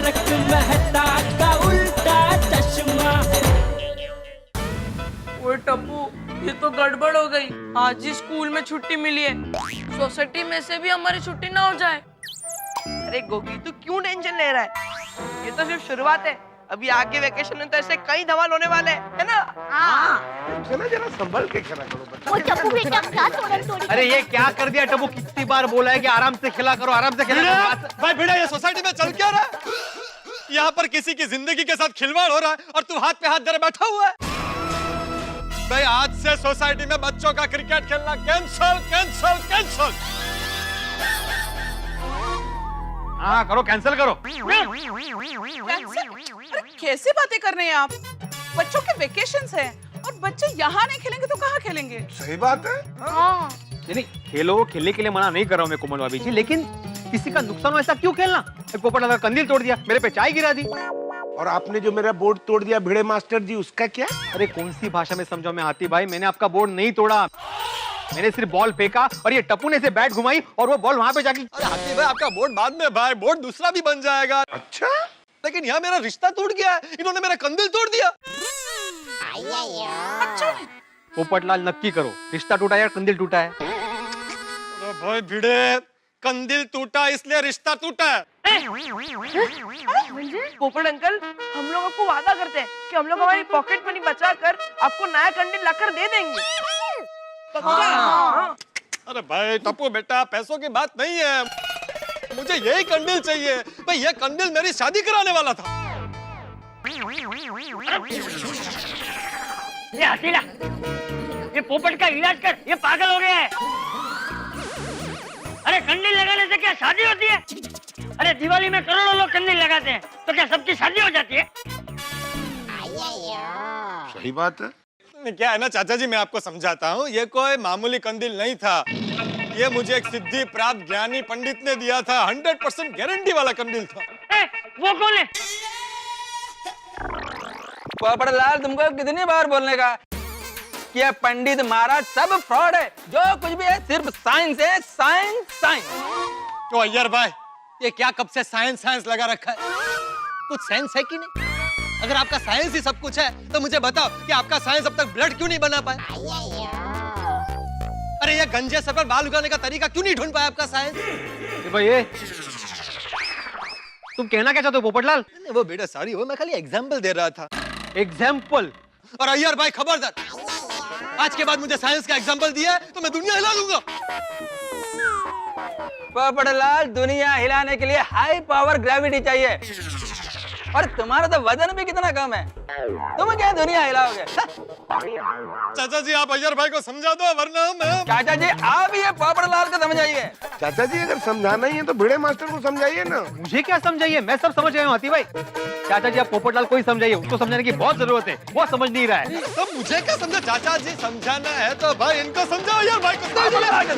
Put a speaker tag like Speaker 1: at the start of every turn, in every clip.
Speaker 1: तारक मेहता का उल्टा चश्मा।
Speaker 2: ओए टप्पू, ये तो गड़बड़ हो गई। आज ही स्कूल में छुट्टी मिली है, सोसाइटी में से भी हमारी छुट्टी ना हो जाए।
Speaker 3: अरे गोगी, तू क्यों टेंशन ले रहा है? ये तो सिर्फ शुरुआत है। अभी आगे वेकेशन में तो ऐसे कई धमाल होने वाले हैं, है ना?
Speaker 4: हाँ। जरा संभल के खेला करो बच्चा।
Speaker 5: वो टप्पू बेटा क्या तोड़ी।
Speaker 6: अरे ये क्या कर दिया टप्पू, कितनी बार बोला है कि आराम से खेला करो, आराम से खेला करो।
Speaker 7: भाई भिड़ा, ये सोसाइटी में चल क्या रहा है? यहाँ पर किसी की जिंदगी के साथ खिलवाड़ हो रहा है और तू हाथ पे हाथ धरे बैठा हुआ है। भाई आज से सोसाइटी में बच्चों का क्रिकेट खेलना कैंसल कैंसल कैंसल।
Speaker 6: हाँ करो, कैंसिल करो।
Speaker 2: कैसे बातें कर रहे हैं आप? बच्चों के वेकेशंस हैं और बच्चे यहाँ नहीं खेलेंगे तो कहाँ खेलेंगे?
Speaker 4: सही बात है।
Speaker 5: हाँ।
Speaker 6: नहीं खेलो, खेलने के लिए मना नहीं कर रहा हूँ मैं कोमल भाभी जी, लेकिन किसी का नुकसान हो ऐसा क्यों खेलना? पोपट लगा कंदील तोड़ दिया, मेरे पे चाय गिरा दी।
Speaker 4: और आपने जो मेरा बोर्ड तोड़ दिया भिड़े मास्टर जी, उसका क्या?
Speaker 6: अरे कौन सी भाषा में समझाऊं मैं हाथी भाई, मैंने आपका बोर्ड नहीं तोड़ा, मैंने सिर्फ बॉल फेंका और ये टप्पू ने से बैट घुमाई और वो बॉल वहां पे जाके।
Speaker 7: अरे हाथी भाई, आपका बोर्ड बाद में भाई, बोर्ड दूसरा भी बन जाएगा।
Speaker 4: अच्छा,
Speaker 7: लेकिन यहाँ मेरा रिश्ता टूट गया है, इन्होंने मेरा कंदील तोड़ दिया।
Speaker 2: अच्छा,
Speaker 6: पोपटलाल नक्की करो, रिश्ता टूटा है या कंदील टूटा है?
Speaker 7: अरे भाई भिड़े, कंदील टूटा इसलिए रिश्ता टूटा है।
Speaker 3: पोपट अंकल, हम लोग आपको वादा करते हैं कि हम लोग हमारी पॉकेट मनी बचा कर आपको नया कंडील लाकर दे देंगे।
Speaker 2: हाँ।
Speaker 7: अरे भाई टप्पू बेटा, पैसों की बात नहीं है, मुझे यही कंडील चाहिए। भाई ये कंडील मेरी शादी कराने वाला था।
Speaker 8: ये हसीला, ये पोपट का इलाज कर, ये पागल हो गया है। अरे कंडील लगाने से क्या शादी होती है? अरे दिवाली में करोड़ों लोग कंडील लगाते हैं, तो क्या सबकी शादी हो जाती है?
Speaker 4: सही बात है।
Speaker 7: क्या है ना चाचा जी, मैं आपको समझाता हूँ, ये कोई मामूली कंदील नहीं था, ये मुझे एक सिद्धि प्राप्त ज्ञानी पंडित ने दिया था। 100% गारंटी वाला कंदील था।
Speaker 8: वो कौन है?
Speaker 3: पोपट लाल, तुमको कितनी बार बोलने का कि ये पंडित महाराज सब फ्रॉड है, जो कुछ भी है सिर्फ साइंस है, साइंस साइंस।
Speaker 7: तो अय्यर भाई, ये क्या कब से साइंस साइंस लगा रखा है? कुछ साइंस है कि नहीं? अगर आपका साइंस ही सब कुछ है तो मुझे बताओ कि आपका साइंस अब तक ब्लड क्यों नहीं बना पाया? अरे ये गंजे सर पर बाल उगाने का तरीका क्यों नहीं ढूंढ पाया आपका साइंस?
Speaker 6: भाई ये तुम कहना क्या चाहते हो पोपटलाल?
Speaker 7: वो बेटा सॉरी, वो मैं खाली एग्जांपल दे रहा था।
Speaker 6: एग्जाम्पल?
Speaker 7: और अय्यर भाई खबरदार, आज के बाद मुझे साइंस का एग्जांपल दिया है तो मैं दुनिया हिला दूंगा।
Speaker 3: पोपट लाल, दुनिया हिलाने के लिए हाई पावर ग्रेविटी चाहिए, और तुम्हारा तो वजन भी कितना कम है, तुम क्या दुनिया हिलाओगे?
Speaker 7: चाचा जी आप अय्यर भाई को समझा दो, वरना मैं।
Speaker 3: चाचा जी आप ये पोपट लाल को समझाइए।
Speaker 4: चाचा जी अगर समझाना ही है तो भिड़े मास्टर को समझाइए ना।
Speaker 6: मुझे क्या समझाइए, मैं सब समझ गया हूँ हाथी भाई। चाचा जी आप पोपटलाल को ही समझाइए, उसको समझाने की बहुत जरूरत है, वो समझ नहीं रहा है।
Speaker 7: तो मुझे क्या समझा? चाचा जी समझाना है तो भाई इनको समझाओ यार, भाई को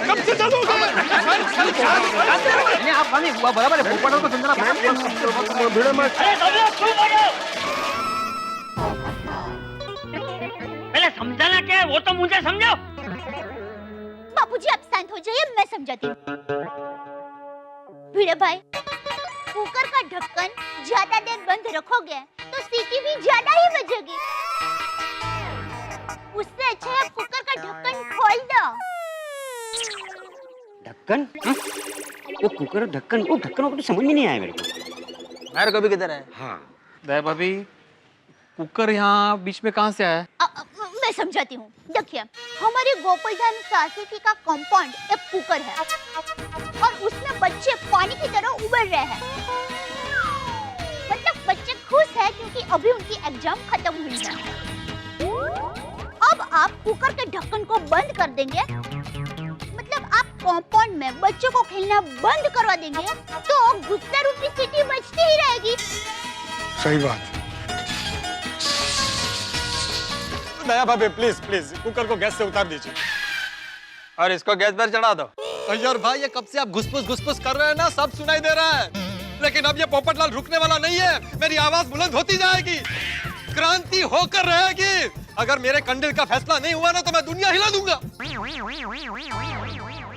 Speaker 7: कब से चालू हो गया?
Speaker 6: नहीं आप खाली बराबर है, पोपटलाल को समझाना।
Speaker 4: भिड़े मास्टर
Speaker 8: अरे सब लोग चुप हो जाओ। पहले समझाना क्या है वो तो मुझे समझाओ।
Speaker 5: बापूजी आप शांत हो जाइए, मैं समझाती हूँ। भिड़े भाई, कुकर का ढक्कन ज्यादा देर बंद रखोगे तो सीटी भी ज्यादा ही बजेगी। उससे अच्छा है कुकर का ढक्कन खोल दो।
Speaker 8: ढक्कन? वो कुकर ढक्कन, वो ढक्कन को समझ में नहीं आया मेरे को।
Speaker 3: मेरे को भी किधर है?
Speaker 6: हाँ दया भाभी, कुकर यहाँ बीच में कहाँ से आया?
Speaker 5: मैं समझाती हूँ। देखिए, हमारे गोकुलधाम सोसाइटी का कंपाउंड एक कुकर है और उसमें बच्चे पानी की तरह उबल रहे हैं। मतलब बच्चे खुश हैं क्योंकि अभी उनकी एग्जाम खत्म हुई है। अब आप कुकर के ढक्कन को बंद कर देंगे, मतलब आप कंपाउंड में बच्चों को खेलना बंद करवा देंगे, तो गुस्सा रूपी सीटी बजती ही रहेगी।
Speaker 4: सही बात।
Speaker 7: दया भाभी प्लीज प्लीज कुकर को गैस से उतार दीजिए
Speaker 3: और इसको गैस पर चढ़ा दो।
Speaker 7: अय्यर भाई, ये कब से आप घुसपुस कर रहे हैं ना, सब सुनाई दे रहा है, लेकिन अब ये पोपटलाल रुकने वाला नहीं है। मेरी आवाज बुलंद होती जाएगी, क्रांति होकर रहेगी। अगर मेरे कंडील का फैसला नहीं हुआ ना तो मैं दुनिया हिला दूंगा।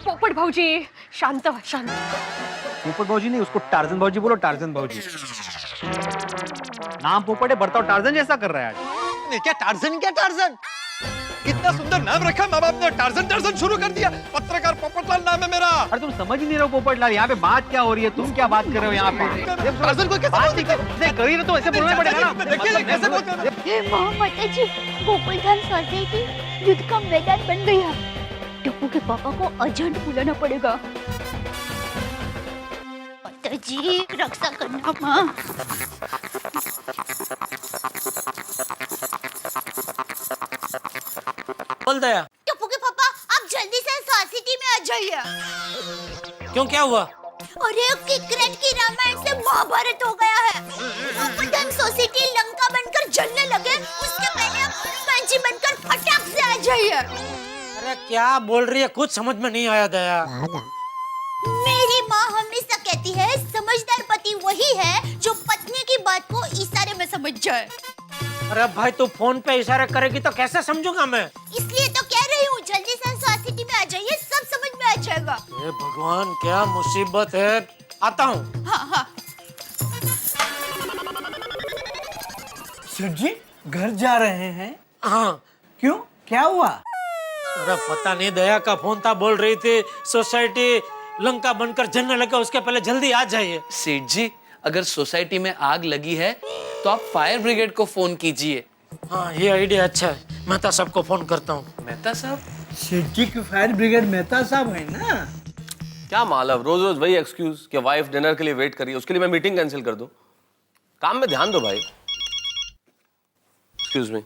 Speaker 2: पोपट भाऊजी शांत हो, शांत।
Speaker 6: पोपट भाऊजी नहीं, उसको टार्जन भाऊजी बोलो, टार्जन भाऊजी। नाम पोपट है, बर्ताव टार्जन जैसा कर रहा है आज।
Speaker 7: नहीं क्या टार्जन कितना सुंदर नाम रखा माँ बाप ने, टार्जन शुरू कर दिया। पत्रकार पोपटलाल नाम है मेरा।
Speaker 6: अरे तुम समझ ही नहीं रहे हो पोपटलाल, यहाँ पे बात क्या हो रही है, तुम क्या बात कर रहे हो यहाँ पे?
Speaker 7: टार्जन को कैसे
Speaker 6: बात नहीं कर रही ना तो ऐसे बोलना पड़ेगा ना।
Speaker 7: देखिए कैसे बोल रहे हैं।
Speaker 5: हे माता जी, गोकुलधाम सोसाइटी युद्ध का मैदान बन गया। टप्पू के पापा को अर्जेंट बुलाना पड़ेगा। माता जी रक्षा करना माँ।
Speaker 1: बोल दया।
Speaker 5: टप्पू के पापा आप जल्दी से सोसाइटी में आ जाइए।
Speaker 1: क्यों, क्या हुआ?
Speaker 5: अरे किकरेट की रामायण से महाभारत हो गया है। गोकुलधाम सोसाइटी लंका बनकर जलने लगे, उसके पहले आप पंछी बनकर फटाक से आ जाइए।
Speaker 1: अरे क्या बोल रही है, कुछ समझ में नहीं आया दया।
Speaker 5: मेरी माँ हमेशा कहती है समझदार पति वही है जो पत्नी की बात को इशारे में समझ जाए।
Speaker 1: अरे भाई तू फोन पे इशारा करेगी तो कैसे समझूंगा मैं?
Speaker 5: इसलिए तो कह रही हूँ जल्दी से सोसाइटी में आ जाइए, सब समझ में आ जाएगा।
Speaker 1: हे भगवान क्या मुसीबत है। आता हूँ।
Speaker 5: हाँ हाँ।
Speaker 9: सेठ जी घर जा रहे हैं?
Speaker 1: हाँ।
Speaker 9: क्यों, क्या हुआ?
Speaker 1: अरे पता नहीं, दया का फोन था, बोल रही थी सोसाइटी लंका बनकर जलने लगा, उसके पहले जल्दी आ जाइए।
Speaker 10: सेठ जी अगर सोसाइटी में आग लगी है तो आप फायर ब्रिगेड को फोन कीजिए।
Speaker 1: हाँ ये आइडिया अच्छा है, मेहता साहब को फोन करता हूँ।
Speaker 10: मेहता साहब?
Speaker 9: सेठ जी की फायर ब्रिगेड मेहता साहब है ना?
Speaker 11: क्या मालव, रोज रोज वही एक्सक्यूज कि वाइफ डिनर के लिए वेट करिए, उसके लिए मैं मीटिंग कैंसिल कर दूं। काम में ध्यान दो भाई। Excuse me.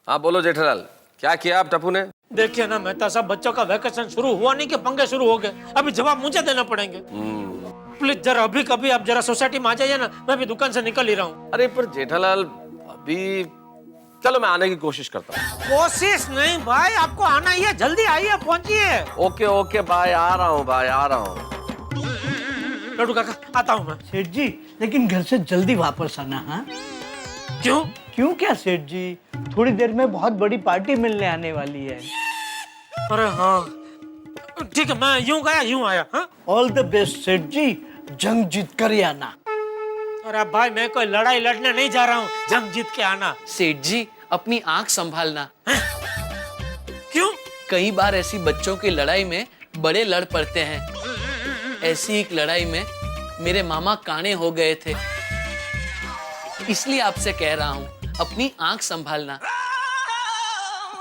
Speaker 11: हाँ बोलो जेठालाल, क्या किया आप टप्पू ने?
Speaker 1: देखिए ना मेहता साहब, बच्चों का वैकेशन शुरू हुआ नहीं कि पंगे शुरू हो गए, अभी जवाब मुझे देना पड़ेंगे। प्लीज जरा अभी कभी आप जरा सोसाइटी में आ जाइए ना, मैं भी दुकान से निकल ही रहा हूँ।
Speaker 11: अरे पर जेठालाल अभी, चलो मैं आने की कोशिश करता हूँ।
Speaker 1: कोशिश नहीं भाई, आपको आना ही है, जल्दी आइए, पहुंचिए।
Speaker 11: ओके ओके बाय, आ रहा हूँ भाई, आ रहा हूँ।
Speaker 1: लड्डू काका आता हूँ मैं।
Speaker 9: सेठ जी लेकिन घर से जल्दी वापस आना। हाँ
Speaker 1: क्यों?
Speaker 9: क्यों क्या सेठ जी, थोड़ी देर में बहुत बड़ी पार्टी मिलने आने वाली है।
Speaker 1: अरे हाँ ठीक है, मैं यूं गया यूं आया। हाँ
Speaker 9: ऑल द बेस्ट सेठ जी, जंग जीत कर ही आना।
Speaker 1: अरे भाई मैं कोई लड़ाई लड़ने नहीं जा रहा हूँ, जंग जीत के आना।
Speaker 10: सेठ जी अपनी आंख संभालना।
Speaker 1: क्यों?
Speaker 10: कई बार ऐसी बच्चों की लड़ाई में बड़े लड़ पड़ते हैं। ऐसी एक लड़ाई में मेरे मामा काने हो गए थे, इसलिए आपसे कह रहा हूँ अपनी आंख संभालना।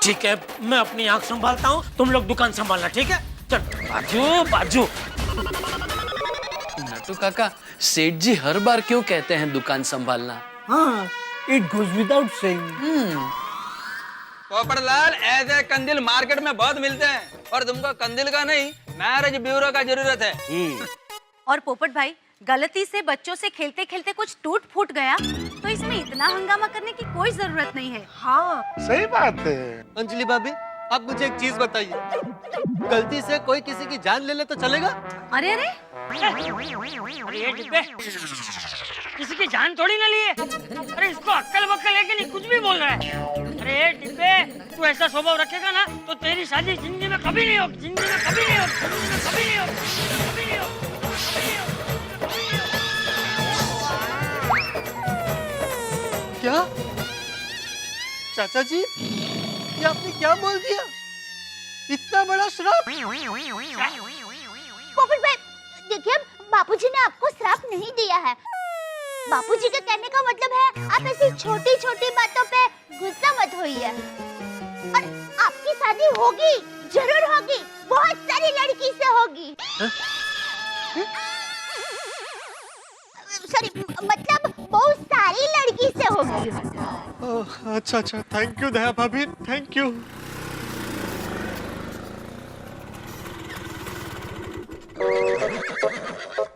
Speaker 1: ठीक है मैं अपनी आंख संभालता हूँ, तुम लोग दुकान संभालना, ठीक है? चल बाजू बाजू।
Speaker 10: नाटू काका, सेठ जी हर बार क्यों कहते हैं दुकान संभालना?
Speaker 9: हाँ it goes without saying.
Speaker 3: Popatlal ऐसे कंदिल मार्केट में बहुत मिलते हैं, और तुमको कंदिल का नहीं मैरिज ब्यूरो का जरूरत है।
Speaker 12: और पोपट भाई गलती से बच्चों से खेलते खेलते कुछ टूट फूट गया तो इसमें इतना हंगामा करने की कोई जरूरत नहीं है। हाँ
Speaker 4: सही बात है।
Speaker 7: अंजलि भाभी आप मुझे एक चीज बताइए, गलती से कोई किसी की जान ले ले तो चलेगा?
Speaker 12: अरे अरे
Speaker 8: अरे ये डिब्बे किसी की जान थोड़ी ना लिए। अरे इसको अक्कल बक्कल है कि नहीं, कुछ भी बोल रहा है। अरे ये डिब्बे तू ऐसा स्वभाव रखेगा ना तो तेरी शादी जिंदगी में कभी नहीं होगी, जिंदगी में कभी नहीं होगी, जिंदगी में कभी नहीं होगी, कभी नहीं होगी।
Speaker 7: क्या चाचा जी, ये आपने क्या बोल दिया? इतना बड़ा श्राप?
Speaker 5: पोपट भाई देखिए, बापूजी ने आपको श्राप नहीं दिया है। बापूजी के कहने का मतलब है आप ऐसी छोटी छोटी बातों पे गुस्सा मत होइए। और आपकी शादी होगी, जरूर होगी, बहुत सारी लड़की से होगी। सॉरी मतलब बहुत सारी लड़की से होगी।
Speaker 7: अच्छा अच्छा, थैंक यू दया भाभी, थैंक यू।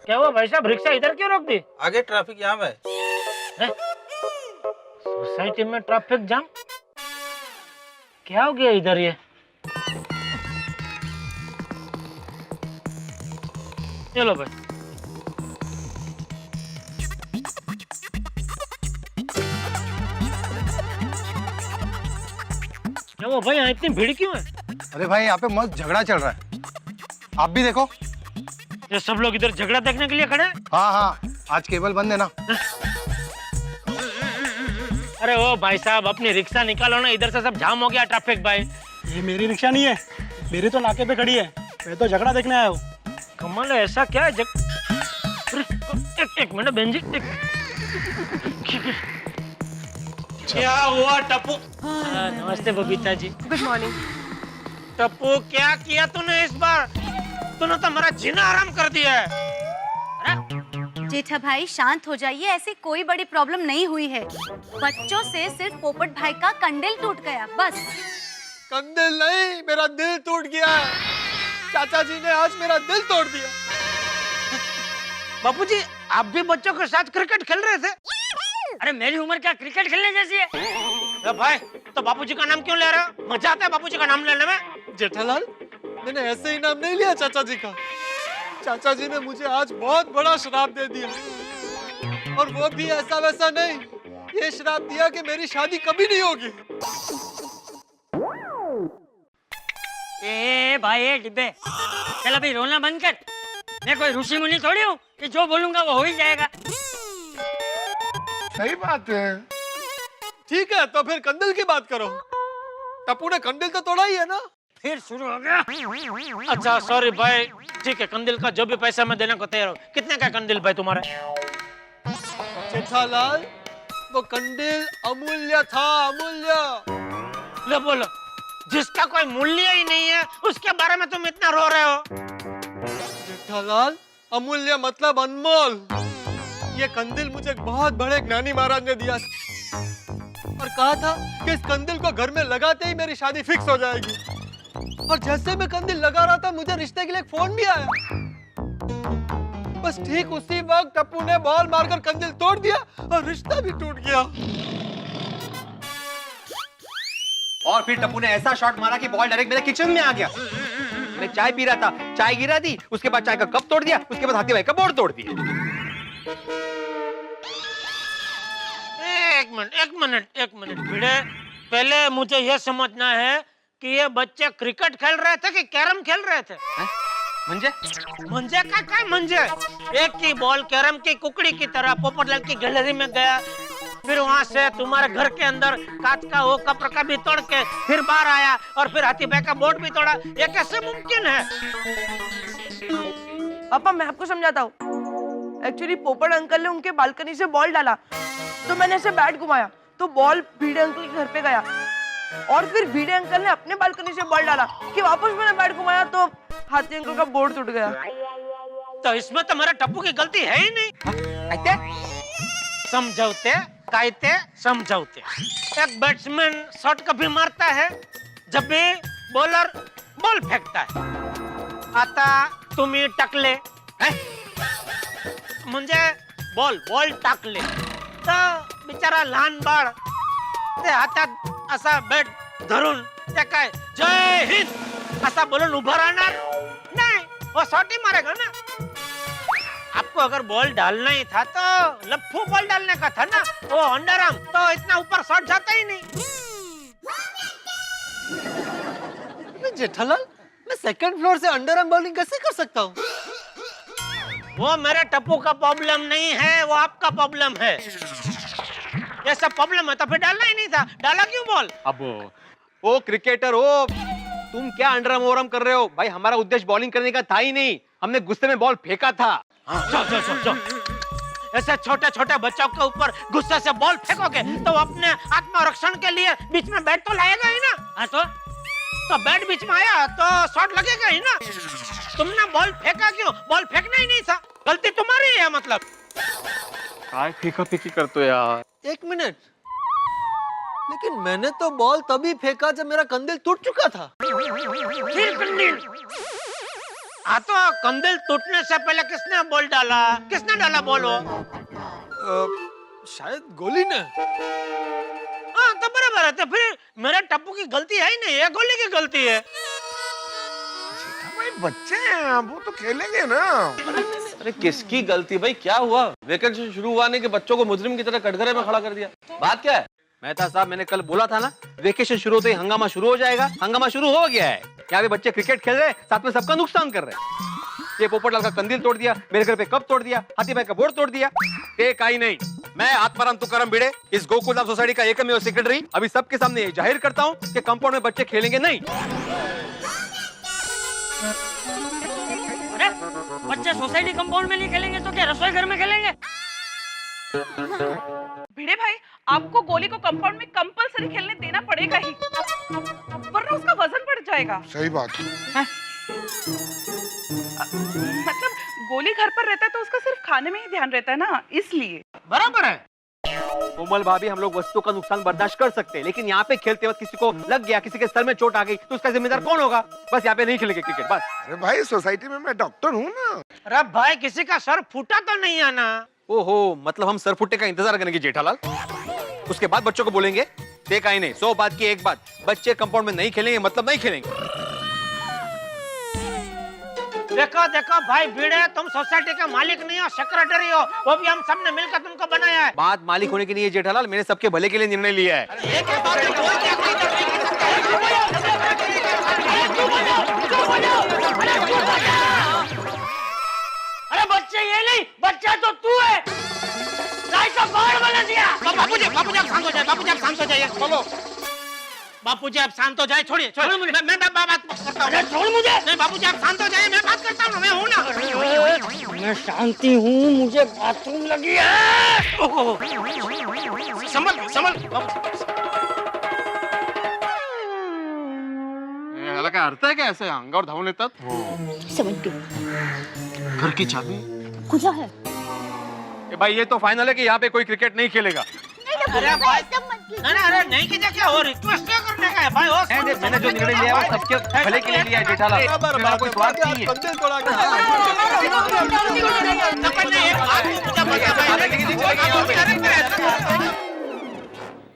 Speaker 1: क्या हुआ भाई साहब, रिक्शा इधर क्यों रोक दी?
Speaker 3: आगे ट्रैफिक जाम है।
Speaker 1: सोसाइटी में ट्रैफिक जाम? क्या हो गया इधर ये? चलो भाई। क्या वो भाई यहाँ इतनी भीड़ क्यों है?
Speaker 6: अरे भाई यहाँ पे मस्त झगड़ा चल रहा है, आप भी देखो।
Speaker 1: ये सब लोग इधर झगड़ा देखने के लिए खड़े हैं?
Speaker 6: हाँ हाँ,
Speaker 4: आज केबल बंद है ना?
Speaker 1: अरे ओ भाई साहब, अपनी रिक्शा निकालो ना, इधर से सब जाम हो गया ट्रैफिक भाई।
Speaker 9: ये मेरी रिक्शा नहीं है, मेरी तो नाके पे खड़ी है। मैं तो झगड़ा देखने आया हूँ।
Speaker 1: कमाल है, ऐसा क्या है एक मिनट बहन जी, क्या हुआ टप्पू? नमस्ते बबीता जी।
Speaker 2: Good morning.
Speaker 1: टप्पू, क्या किया तूने इस बार? तूने तो मेरा जीना आराम कर दिया है।
Speaker 12: जेठा भाई शांत हो जाइए, ऐसी कोई बड़ी प्रॉब्लम नहीं हुई है। बच्चों से सिर्फ पोपट भाई का कंडल टूट गया, बस।
Speaker 7: कंडिल नहीं, मेरा दिल टूट गया। चाचा जी ने आज मेरा दिल तोड़ दिया।
Speaker 1: बापूजी, आप भी बच्चों के साथ क्रिकेट खेल रहे थे?
Speaker 8: अरे मेरी उम्र क्या क्रिकेट खेलने जैसी है?
Speaker 1: अरे भाई, तो बापूजी का नाम क्यों ले रहे हो? मजा आता है बापूजी का नाम लेने में।
Speaker 7: जेठालाल, मैंने ऐसे ही नाम नहीं लिया चाचा जी का। चाचा जी ने मुझे आज बहुत बड़ा श्राप दे दिया, और वो भी ऐसा वैसा नहीं। ये श्राप दिया कि मेरी शादी कभी नहीं होगी।
Speaker 8: ए भाई, ए डिब्बे, चल अभी रोना बंद कर। मैं कोई ऋषि मुनि थोड़ी हूँ कि जो बोलूंगा वो हो ही जाएगा।
Speaker 4: सही बात है।
Speaker 7: ठीक है, तो फिर कंदिल की बात करो। टप्पू ने कंदिल तो तोड़ा ही है ना?
Speaker 8: फिर शुरू हो गया।
Speaker 1: अच्छा सॉरी भाई, ठीक है, कंदिल का जो भी पैसा मैं देने को तैयार हूँ। कितने का कंदिल भाई तुम्हारा?
Speaker 7: जेठालाल, वो कंदिल अमूल्य था, अमूल्य।
Speaker 1: ले बोलो, जिसका कोई मूल्य ही नहीं है उसके बारे में तुम इतना रो रहे हो?
Speaker 7: जेठालाल, अमूल्य मतलब अनमोल। ये कंदिल मुझे एक बहुत बड़े ज्ञानी महाराज ने दिया था, और कहा था कि इस कंदिल को घर में लगाते ही मेरी शादी फिक्स हो जाएगी। और जैसे मैं कंदिल लगा रहा था, मुझे रिश्ते के लिए एक फोन भी आया। बस ठीक उसी वक्त टप्पू ने बॉल मारकर कंदिल तोड़ दिया और रिश्ता भी टूट गया।
Speaker 6: और फिर टप्पू ने ऐसा शॉट मारा कि बॉल डायरेक्ट मेरे किचन में आ गया। मैं चाय पी रहा था, चाय गिरा दी, उसके बाद चाय का कप तोड़ दिया, उसके बाद हाथी भाई का बोर्ड तोड़ दिया।
Speaker 1: एक मिनट भिड़े, पहले मुझे यह समझना है कि ये बच्चे क्रिकेट खेल रहे थे कि कैरम खेल रहे थे?
Speaker 6: मंजे?
Speaker 1: मंजे का क्या मंजे? एक की बॉल कैरम की कुकड़ी की तरह पोपटलाल की गैलरी में गया, फिर वहां से तुम्हारे घर के अंदर कांच का वो कप रखा भी तोड़ के फिर बाहर आया, और फिर हाथी भाई का बोर्ड भी तोड़ा। ये कैसे मुमकिन है?
Speaker 2: पापा, मैं आपको समझाता हूँ। एक्चुअली पोपट अंकल ने उनके बालकनी से बॉल डाला, तो मैंने ऐसे बैट घुमाया तो बॉल भीड़े अंकल के घर पे गया, और फिर भीड़े अंकल ने अपने बालकनी से बॉल डाला कि वापस मैंने बैट घुमाया तो हाथी अंकल का बोर्ड टूट गया।
Speaker 1: तो इसमें तो मेरा टप्पू की गलती है ही नहीं। समझौते कायते समझौते। एक बैट्समैन शॉट कभी मारता है जब भी बॉलर बॉल फेंकता है। आता तुम्ही टाकले म्हणजे बॉल टाकले, तर बिचारा लहान बाळ ते हातात असा बॅट धरून ते काय जय हिंद असा बोलून उभा राहणार नाही, वो शॉट ही मारेगा ना। आपको अगर बॉल डालना ही था तो लफ्फू बॉल डालने का था ना, वो अंडरआर्म तो इतना ऊपर शॉट जाता ही नहीं।
Speaker 7: जेठालाल, मैं सेकंड फ्लोर से अंडरआर्म बॉलिंग कैसे कर सकता हूँ?
Speaker 1: वो मेरे टप्पू का प्रॉब्लम नहीं है, वो आपका प्रॉब्लम है। ये सब प्रॉब्लम है तो फिर डालना ही नहीं था, डाला क्यों बॉल?
Speaker 6: अब ओ क्रिकेटर हो, तुम क्या अंडरआर्म ओवरआर्म कर रहे हो? भाई हमारा उद्देश्य बॉलिंग करने का था ही नहीं, हमने गुस्से में बॉल फेंका था।
Speaker 1: जाओ। ऐसे छोटे छोटे बच्चों के ऊपर गुस्से से बॉल फेंकोगे तो अपने आत्मरक्षण के लिए बीच में बैट तो लाएगा ही ना। हाँ तो बैट बीच में आया तो शॉट लगेगा ही ना। तुमने बॉल फेंका क्यों? बॉल फेंकना ही नहीं था, गलती तुम्हारी है। मतलब
Speaker 6: काय फेंका फेंकी करते हो यार?
Speaker 7: एक मिनट, लेकिन मैंने तो बॉल तभी फेंका जब मेरा कंदिल टूट चुका था।
Speaker 1: फिर कंदिल? हाँ तो कंदिल टूटने से पहले किसने बॉल डाला? किसने डाला बॉल?
Speaker 7: शायद गोली ने।
Speaker 1: हाँ तो बराबर है, तो फिर मेरे टप्पू की गलती है ही नहीं, ये गोली की गलती है।
Speaker 4: भाई बच्चे हैं, वो तो खेलेंगे ना।
Speaker 11: अरे किसकी गलती भाई? क्या हुआ? वेकेशन शुरू हुआ नहीं कि बच्चों को मुजरिम की तरह कटघरे में खड़ा कर दिया? बात क्या है?
Speaker 6: मेहता साहब, मैंने कल बोला था ना, वेकेशन शुरू होते ही हंगामा शुरू हो जाएगा। हंगामा शुरू हो गया है। यहाँ पे बच्चे क्रिकेट खेल रहे हैं, साथ में सबका नुकसान कर रहे हैं। ये पोपटलाल का कंदील तोड़ दिया, मेरे घर पे कप तोड़ दिया, हाथी भाई का बोर्ड तोड़ दिया। एक आई नहीं, मैं आत्माराम तुकाराम भिड़े, इस गोकुलधाम सोसाइटी का एकमेव सेक्रेटरी, अभी सबके सामने ये जाहिर करता हूँ कि कंपाउंड में बच्चे खेलेंगे नहीं।
Speaker 8: अरे बच्चे सोसाइटी कंपाउंड में नहीं खेलेंगे तो क्या रसोई घर में खेलेंगे?
Speaker 2: भिड़े भाई, आपको गोली को कंपाउंड में कंपलसरी खेलने देना पड़ेगा ही, वरना उसका वजन बढ़ जाएगा।
Speaker 4: सही बात है।
Speaker 2: मतलब गोली घर पर रहता है तो उसका सिर्फ खाने में ही ध्यान रहता है ना, इसलिए।
Speaker 1: बराबर है।
Speaker 6: कोमल भाभी, हम लोग वस्तु का नुकसान बर्दाश्त कर सकते हैं, लेकिन यहाँ पे खेलते वक्त किसी को लग गया, किसी के सर में चोट आ गई, तो उसका जिम्मेदार कौन होगा? बस यहाँ पे नहीं खेलेंगे क्रिकेट, बस।
Speaker 4: अरे भाई, सोसाइटी में मैं डॉक्टर हूँ ना।
Speaker 1: अरे भाई, किसी का सर फूटा तो नहीं है ना?
Speaker 6: ओहो, मतलब हम सर फुटने का इंतजार करेंगे जेठालाल, उसके बाद बच्चों को बोलेंगे? देखा ही नहीं, 100 बात की एक बात, बच्चे कंपाउंड में नहीं खेलेंगे मतलब नहीं खेलेंगे।
Speaker 1: देखो देखो भाई भिड़े, तुम सोसाइटी का मालिक नहीं हो, सेक्रेटरी हो, वो भी हम सबने मिलकर तुमको बनाया है।
Speaker 6: बात मालिक होने की नहीं है जेठालाल, मैंने सबके भले के लिए निर्णय लिया है।
Speaker 8: अरे बच्चे ये नहीं, बच्चा तो तू है। बाहर बना दिया।
Speaker 1: बापूजी आप शांत हो जाए, बापूजी आप शांत हो जाइए। बोलो बापूजी आप शांत हो जाए, छोड़िए छोड़ मुझे, मैं बात करता हूँ।
Speaker 8: छोड़ मुझे।
Speaker 1: नहीं बापूजी आप शांत हो जाइए, मैं बात करता हूँ, मैं हूँ ना।
Speaker 8: मैं शांति हूँ, मुझे बाथरूम लगी है।
Speaker 1: संभल
Speaker 4: याला काय अर्थ आहे का ऐसे अंगावर धावून येतात?
Speaker 5: 70
Speaker 4: घर की चाबी
Speaker 5: खुला है।
Speaker 6: भाई ये तो फाइनल है कि यहाँ पे कोई क्रिकेट नहीं खेलेगा।
Speaker 1: अरे भाई अरे नहीं कीजिए, क्या हो रिक्वेस्ट क्या करने का है भाई? हो
Speaker 6: मैंने जो निर्णय लिया है वो सबके भले के लिए लिया है जेठालाल, मेरा कोई स्वार्थ नहीं है।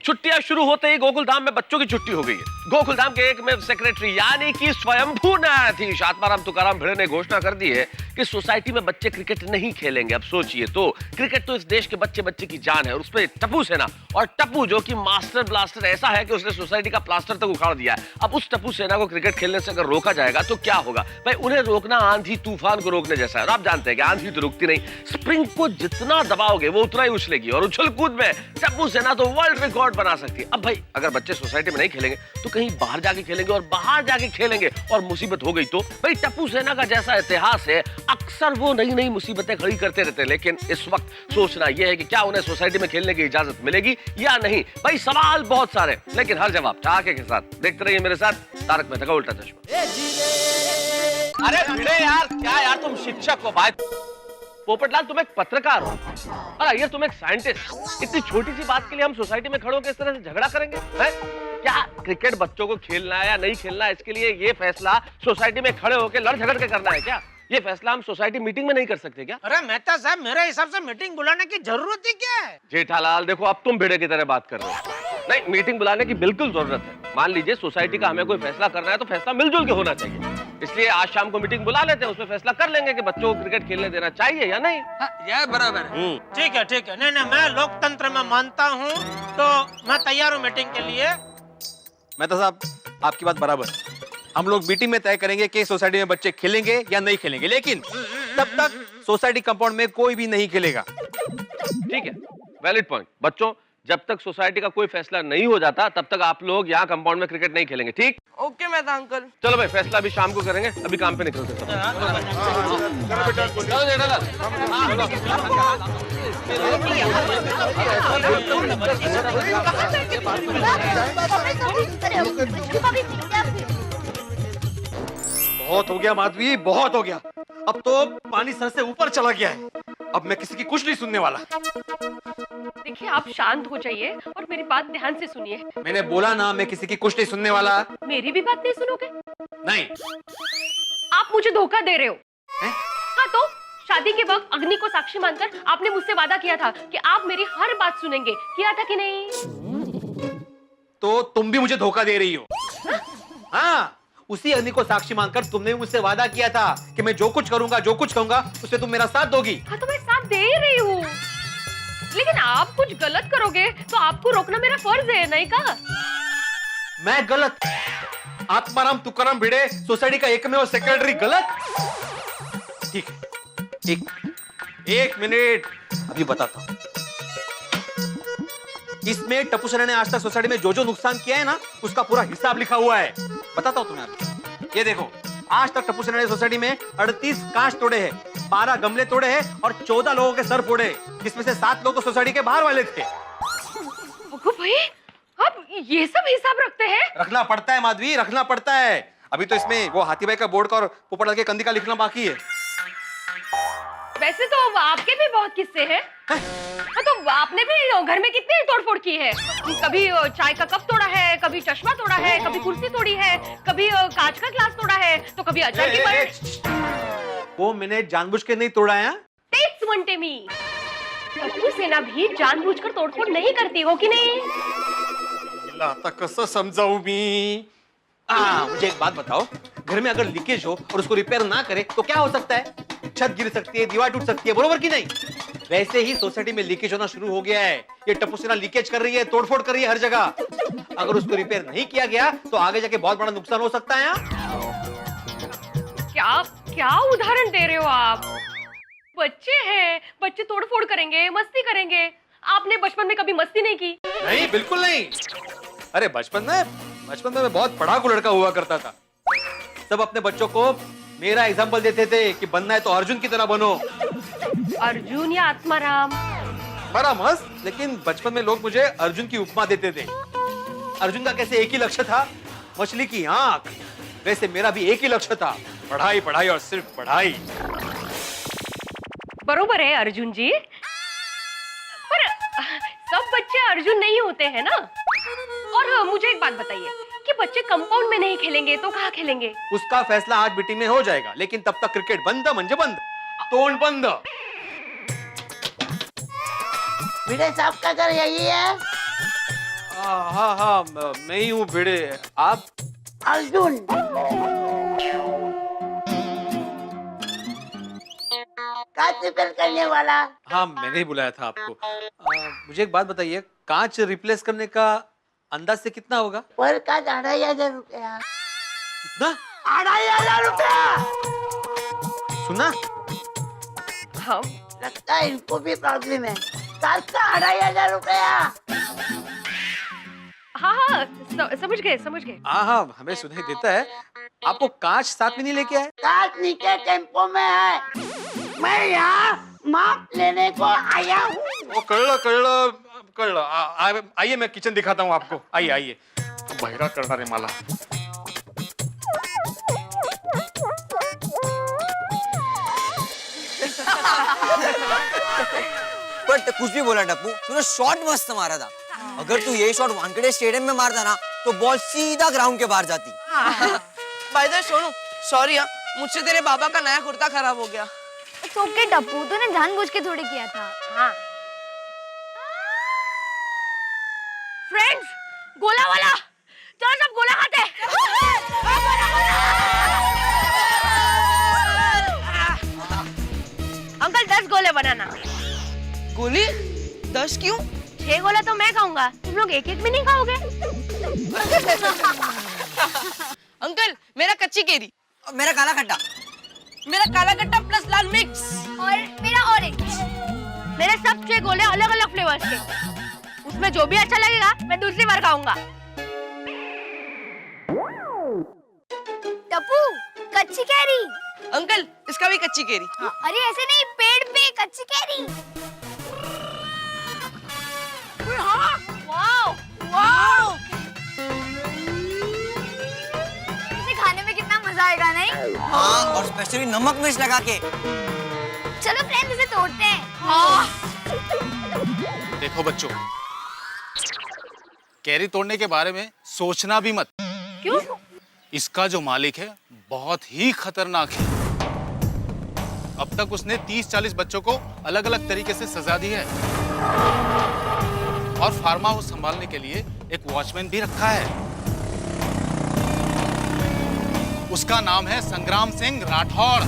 Speaker 11: छुट्टियां शुरू होते ही गोकुलधाम में बच्चों की छुट्टी हो गई है। गोकुलधाम के एकमेव सेक्रेटरी यानी कि स्वयंभू न्यायाधीश आत्माराम तुकाराम भिड़े ने घोषणा कर दी है कि सोसाइटी में बच्चे क्रिकेट नहीं खेलेंगे। अब सोचिए तो, क्रिकेट तो इस देश के बच्चे बच्चे की जान है, और उसपे टप्पू सेना, और टप्पू जो कि मास्टर ब्लास्टर ऐसा है कि उसने सोसाइटी का प्लास्टर तक उखाड़ दिया है। अब उस टप्पू सेना को क्रिकेट खेलने से अगर रोका जाएगा तो क्या होगा भाई? उन्हें रोकना आंधी तूफान को रोकने जैसा है, और आप जानते हैं कि आंधी तो रुकती नहीं, स्प्रिंग को जितना दबाओगे वो उतना ही उछलेगी, और उछल कूद में टप्पू सेना तो वर्ल्ड रिकॉर्ड बना सकती है। अब भाई अगर बच्चे सोसाइटी में नहीं खेलेंगे तो कहीं बाहर जाके खेलेंगे, और बाहर जाके खेलेंगे और मुसीबत हो गई तो भाई टप्पू सेना का जैसा इतिहास है, अक्सर वो नई नई मुसीबतें खड़ी करते रहते हैं। लेकिन इस वक्त सोचना यह है कि क्या उन्हें सोसाइटी में खेलने की इजाजत मिलेगी या नहीं? भाई सवाल बहुत सारे, लेकिन हर जवाब ठहाके के साथ। देखते रहिए मेरे साथ तारक मेहता का उल्टा चश्मा।
Speaker 10: अरे भिड़े यार, क्या यार तुम शिक्षक हो भाई।
Speaker 11: पोपटलाल तुम एक पत्रकार हो, और अय्यर तुम एक साइंटिस्ट। इतनी छोटी सी बात के लिए हम सोसाइटी में खड़े होकर इस तरह से झगड़ा करेंगे? है क्या क्रिकेट बच्चों को खेलना है या नहीं खेलना है, इसके लिए ये फैसला सोसाइटी में खड़े होकर लड़ झगड़ के करना है क्या? ये फैसला हम सोसाइटी मीटिंग में नहीं कर सकते क्या?
Speaker 1: अरे मेहता साहब, मेरे हिसाब से मीटिंग बुलाने की जरूरत ही क्या है?
Speaker 11: जेठालाल देखो, अब तुम भिड़े की तरह बात कर रहे हो। नहीं, मीटिंग बुलाने की बिल्कुल जरूरत है। मान लीजिए सोसाइटी का हमें कोई फैसला करना है तो फैसला मिलजुल के होना चाहिए, इसलिए आज शाम को मीटिंग बुला लेते हैं, उसमें फैसला कर लेंगे कि बच्चों को क्रिकेट खेलने देना चाहिए या नहीं।
Speaker 3: यह बराबर है।
Speaker 1: ठीक है ठीक है, नहीं मैं लोकतंत्र में मानता हूँ, तो मैं तैयार हूँ मीटिंग के लिए।
Speaker 6: मेहता साहब, आपकी बात बराबर, हम लोग मीटिंग में तय करेंगे कि सोसाइटी में बच्चे खेलेंगे या नहीं खेलेंगे, लेकिन तब तक सोसाइटी कंपाउंड में कोई भी नहीं खेलेगा।
Speaker 11: ठीक है, वैलिड पॉइंट। बच्चों, जब तक सोसाइटी का कोई फैसला नहीं हो जाता तब तक आप लोग यहाँ कंपाउंड में क्रिकेट नहीं खेलेंगे, ठीक?
Speaker 2: Okay Mehta uncle.
Speaker 11: चलो भाई, फैसला भी शाम को करेंगे, अभी काम पे निकलते हैं।
Speaker 6: बहुत हो गया माधवी, बहुत हो गया। अब तो पानी सर से ऊपर चला गया है, अब मैं किसी की कुछ नहीं सुनने वाला।
Speaker 13: देखिए, आप शांत हो जाइए और मेरी बात ध्यान से सुनिए।
Speaker 6: मैंने बोला ना, मैं किसी की कुछ नहीं सुनने वाला।
Speaker 13: मेरी भी बात नहीं सुनोगे?
Speaker 6: नहीं।
Speaker 13: आप मुझे धोखा दे रहे हो। हाँ तो शादी के वक्त अग्नि को साक्षी मानकर आपने मुझसे वादा किया था कि आप मेरी हर बात सुनेंगे, किया था कि नहीं?
Speaker 6: तो तुम भी मुझे धोखा दे रही हो। हाँ, उसी अग्नि को साक्षी मानकर तुमने मुझसे वादा किया था कि मैं जो कुछ करूंगा, जो कुछ कहूंगा, उससे तुम मेरा साथ दोगी।
Speaker 13: हाँ तो मैं साथ दे रही हूँ, लेकिन आप कुछ गलत करोगे तो आपको रोकना मेरा फर्ज है, नहीं का?
Speaker 6: मैं गलत? आत्माराम तुकाराम भिड़े, सोसाइटी का एकमेव सेक्रेटरी, गलत? ठीक है, एक मिनट, अभी बताता हूं। इसमें टप्पू सेना ने आज तक सोसाइटी में जो जो नुकसान किया है ना, उसका पूरा हिसाब लिखा हुआ है। बताता हूं तुम्हें अभी। ये देखो, आज तक टप्पू सेना ने सोसाइटी में 38 कांच तोड़े हैं, 12 गमले तोड़े हैं और 14 लोगों के सर फोड़े, जिसमें से 7 लोग तो सोसाइटी के बाहर वाले थे।
Speaker 13: भाई आप ये सब हिसाब रखते हैं?
Speaker 6: रखना पड़ता है माधवी, रखना पड़ता है। अभी तो इसमें वो हाथी भाई का बोर्ड का और पोपटलाल के कंदी का लिखना बाकी है।
Speaker 13: वैसे तो आपके भी बहुत किस्से हैं। हाँ, तो आपने भी घर में कितनी तोड़फोड़ की है? कभी चाय का कप तोड़ा है, कभी चश्मा तोड़ा है, कभी कुर्सी तोड़ी है, कभी कांच का ग्लास तोड़ा है, तो कभी अचार की पल्ली।
Speaker 6: वो मैंने जानबूझ के नहीं तोड़ा है।
Speaker 13: टप्पू सेना भी जानबूझकर तोड़फोड़ नहीं करती हो कि नहीं?
Speaker 6: आता कसं समजाऊ मी? मुझे एक बात बताओ, घर में अगर लीकेज हो और उसको रिपेयर ना करे तो क्या हो सकता है? छत गिर सकती है, दीवार टूट सकती है, बरोबर कि नहीं? वैसे ही सोसाइटी में लीकेज होना शुरू हो गया है। ये टप्पू सेना लीकेज कर रही है, तोड़फोड़ कर रही है हर जगह। अगर उसको रिपेयर नहीं किया गया तो आगे जाके बहुत बड़ा नुकसान हो सकता है।
Speaker 13: क्या क्या उदाहरण दे रहे हो आप? बच्चे हैं, बच्चे तोड़फोड़ करेंगे, मस्ती करेंगे। आपने बचपन में कभी मस्ती नहीं की?
Speaker 6: नहीं, बिल्कुल नहीं। अरे बचपन में मैं बहुत पढ़ाकू लड़का हुआ करता था। सब अपने बच्चों को मेरा एग्जाम्पल देते थे कि बनना है तो अर्जुन की तरह बनो।
Speaker 13: अर्जुन या आत्माराम?
Speaker 6: बड़ा मस्त, लेकिन बचपन में लोग मुझे अर्जुन की उपमा देते थे। अर्जुन का कैसे एक ही लक्ष्य था, मछली की आंख, वैसे मेरा भी एक ही लक्ष्य था, पढ़ाई पढ़ाई और सिर्फ पढ़ाई।
Speaker 13: बरोबर है अर्जुन जी, पर सब बच्चे अर्जुन नहीं होते हैं ना। और मुझे एक बात बताइए कि बच्चे कंपाउंड में नहीं खेलेंगे तो कहाँ खेलेंगे?
Speaker 6: उसका फैसला आज बीटी में हो जाएगा, लेकिन तब तक क्रिकेट बंद म्हणजे बंद, तोंड बंद।
Speaker 2: भिड़े साहब का घर यही है?
Speaker 6: हाँ, मैं ही हूँ भिड़े। आप?
Speaker 2: अर्जुन। कांच रिपेयर करने वाला।
Speaker 6: हाँ, मैंने ही बुलाया था आपको। मुझे एक बात बताइए, कांच रिप्लेस करने का अंदाज से कितना होगा?
Speaker 2: पर कांच 2500 रुपया।
Speaker 6: कितना?
Speaker 2: 2500 रुपया।
Speaker 6: सुना?
Speaker 2: हाँ, लगता है इनको भी प्रॉब्लम है। कांच का 2500 रुपया।
Speaker 13: हाँ, समझ गए।
Speaker 6: हाँ, हमें सुनाई देता है। आपको कांच साथ में नहीं लेके आए?
Speaker 2: कांच नीचे टेम्पो में है, मैं यहाँ माप लेने को आया हूँ।
Speaker 6: वो कळलं। आइए, मैं किचन दिखाता हूँ आपको। आइए। बहिरा करणार आहे मला।
Speaker 14: बट कुछ भी बोला टप्पू, तूने शॉट मस्त मारा था। अगर तू ये शॉट वानखेड़े स्टेडियम में मारता ना तो बॉल सीधा ग्राउंड के बाहर जाती।
Speaker 2: By the way Sonu, sorry मुझसे तेरे बाबा का नया कुर्ता खराब हो गया।
Speaker 5: इट्स ओके टप्पू, तूने जानबूझ के थोड़ी किया था।
Speaker 13: हाँ। फ्रेंड्स, गोला वाला, चलो सब गोला खाते हैं। अंकल 10 गोले बनाना।
Speaker 2: गोली? 10 क्यों?
Speaker 13: 6 गोला तो मैं खाऊंगा, तुम लोग एक भी नहीं खाओगे।
Speaker 2: अंकल मेरा कच्ची केरी।
Speaker 14: मेरा काला खट्टा।
Speaker 2: मेरा काला खट्टा प्लस लाल मिक्स।
Speaker 5: और मेरा ऑरेंज।
Speaker 13: मेरे सब 6 गोले अलग अलग फ्लेवर्स के, उसमें जो भी अच्छा लगेगा मैं दूसरी बार खाऊंगा।
Speaker 5: टप्पू, कच्ची कैरी।
Speaker 2: अंकल इसका भी कच्ची केरी।
Speaker 5: अरे ऐसे नहीं, पेड़ पे कच्ची कैरी। वाओ वाओ, इसे खाने में कितना मजा आएगा नहीं?
Speaker 14: हाँ, और स्पेशली नमक मिर्च लगा के।
Speaker 5: चलो फ्रेंड्स, इसे तोड़ते हैं।
Speaker 15: देखो बच्चों, कैरी तोड़ने के बारे में सोचना भी मत।
Speaker 13: क्यों?
Speaker 15: इसका जो मालिक है बहुत ही खतरनाक है। अब तक उसने 30-40 बच्चों को अलग अलग तरीके से सजा दी है और फार्म हाउस संभालने के लिए एक वॉचमैन भी रखा है। उसका नाम है संग्राम सिंह राठौड़।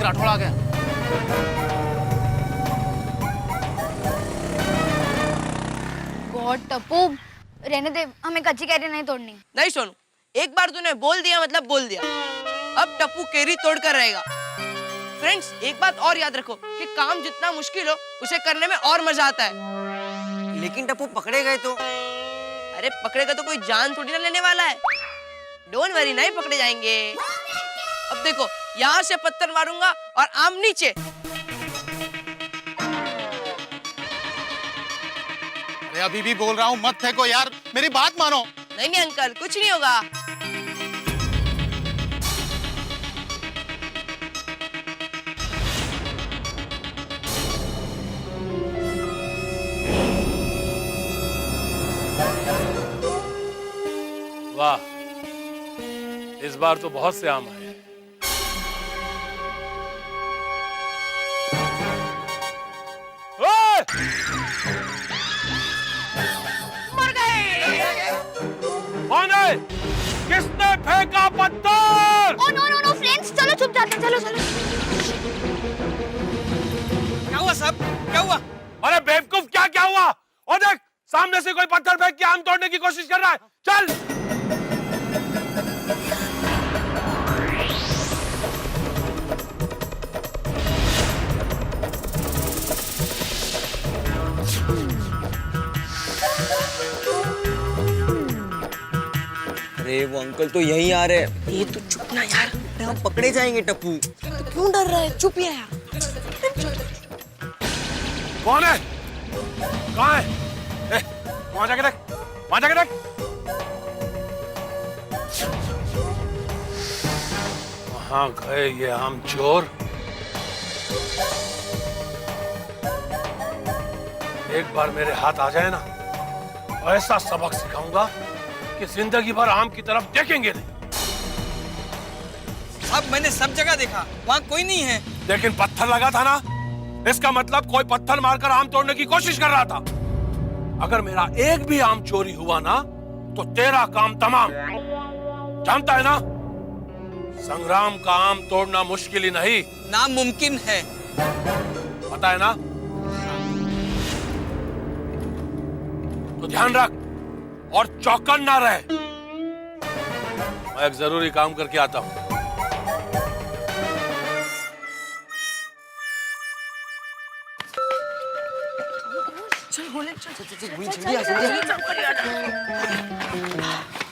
Speaker 15: राठौड़ आ गया।
Speaker 12: गॉड टप्पू, रहने दे, हमें कच्ची कैरी नहीं तोड़नी।
Speaker 2: नहीं सोनू, एक बार तूने बोल दिया मतलब बोल दिया। अब टप्पू केरी तोड़ कर रहेगा। फ्रेंड्स, एक बात और याद रखो कि काम जितना मुश्किल हो उसे करने में और मजा आता है।
Speaker 14: लेकिन टप्पू पकड़े गए तो?
Speaker 2: अरे पकड़ेगा तो कोई जान थोड़ी ना लेने वाला है। डोंट वरी, नहीं पकड़े जाएंगे। अब देखो, यहाँ से पत्थर मारूंगा और आम नीचे।
Speaker 15: अरे अभी भी बोल रहा हूँ मत फेंको यार, मेरी बात मानो।
Speaker 2: नहीं नहीं अंकल, कुछ नहीं होगा।
Speaker 11: वाह, इस बार तो बहुत से आम आए।
Speaker 2: मर गए।
Speaker 11: कौन है? किसने फेंका पत्थर?
Speaker 5: Oh no no no friends, चलो चुप जाते हैं, चलो चलो।
Speaker 14: क्या हुआ साहब, क्या हुआ?
Speaker 11: अरे बेवकूफ, क्या हुआ? और देख, सामने से कोई पत्थर फेंक के आम तोड़ने की कोशिश कर रहा है। चल।
Speaker 14: अरे वो अंकल तो यहीं आ रहे हैं।
Speaker 2: ये तो चुप ना यार।
Speaker 14: अरे हम पकड़े जाएंगे टप्पू।
Speaker 2: तो क्यों डर रहा है? चुप ही है यार।
Speaker 11: कौन है? कहाँ है? वहां जाके देख, वहां जाके देख। कहाँ गए ये आम चोर? एक बार मेरे हाथ आ जाए ना, ऐसा सबक सिखाऊंगा कि जिंदगी भर आम की तरफ देखेंगे नहीं।
Speaker 14: साहब मैंने सब जगह देखा, वहाँ कोई नहीं है।
Speaker 11: लेकिन पत्थर लगा था ना, इसका मतलब कोई पत्थर मारकर आम तोड़ने की कोशिश कर रहा था। अगर मेरा एक भी आम चोरी हुआ ना, तो तेरा काम तमाम। जानता है ना, संग्राम का आम तोड़ना मुश्किल ही नहीं,
Speaker 14: नामुमकिन है।
Speaker 11: पता है ना? तो ध्यान रख और चौकन ना रहे। मैं एक जरूरी काम करके आता हूं।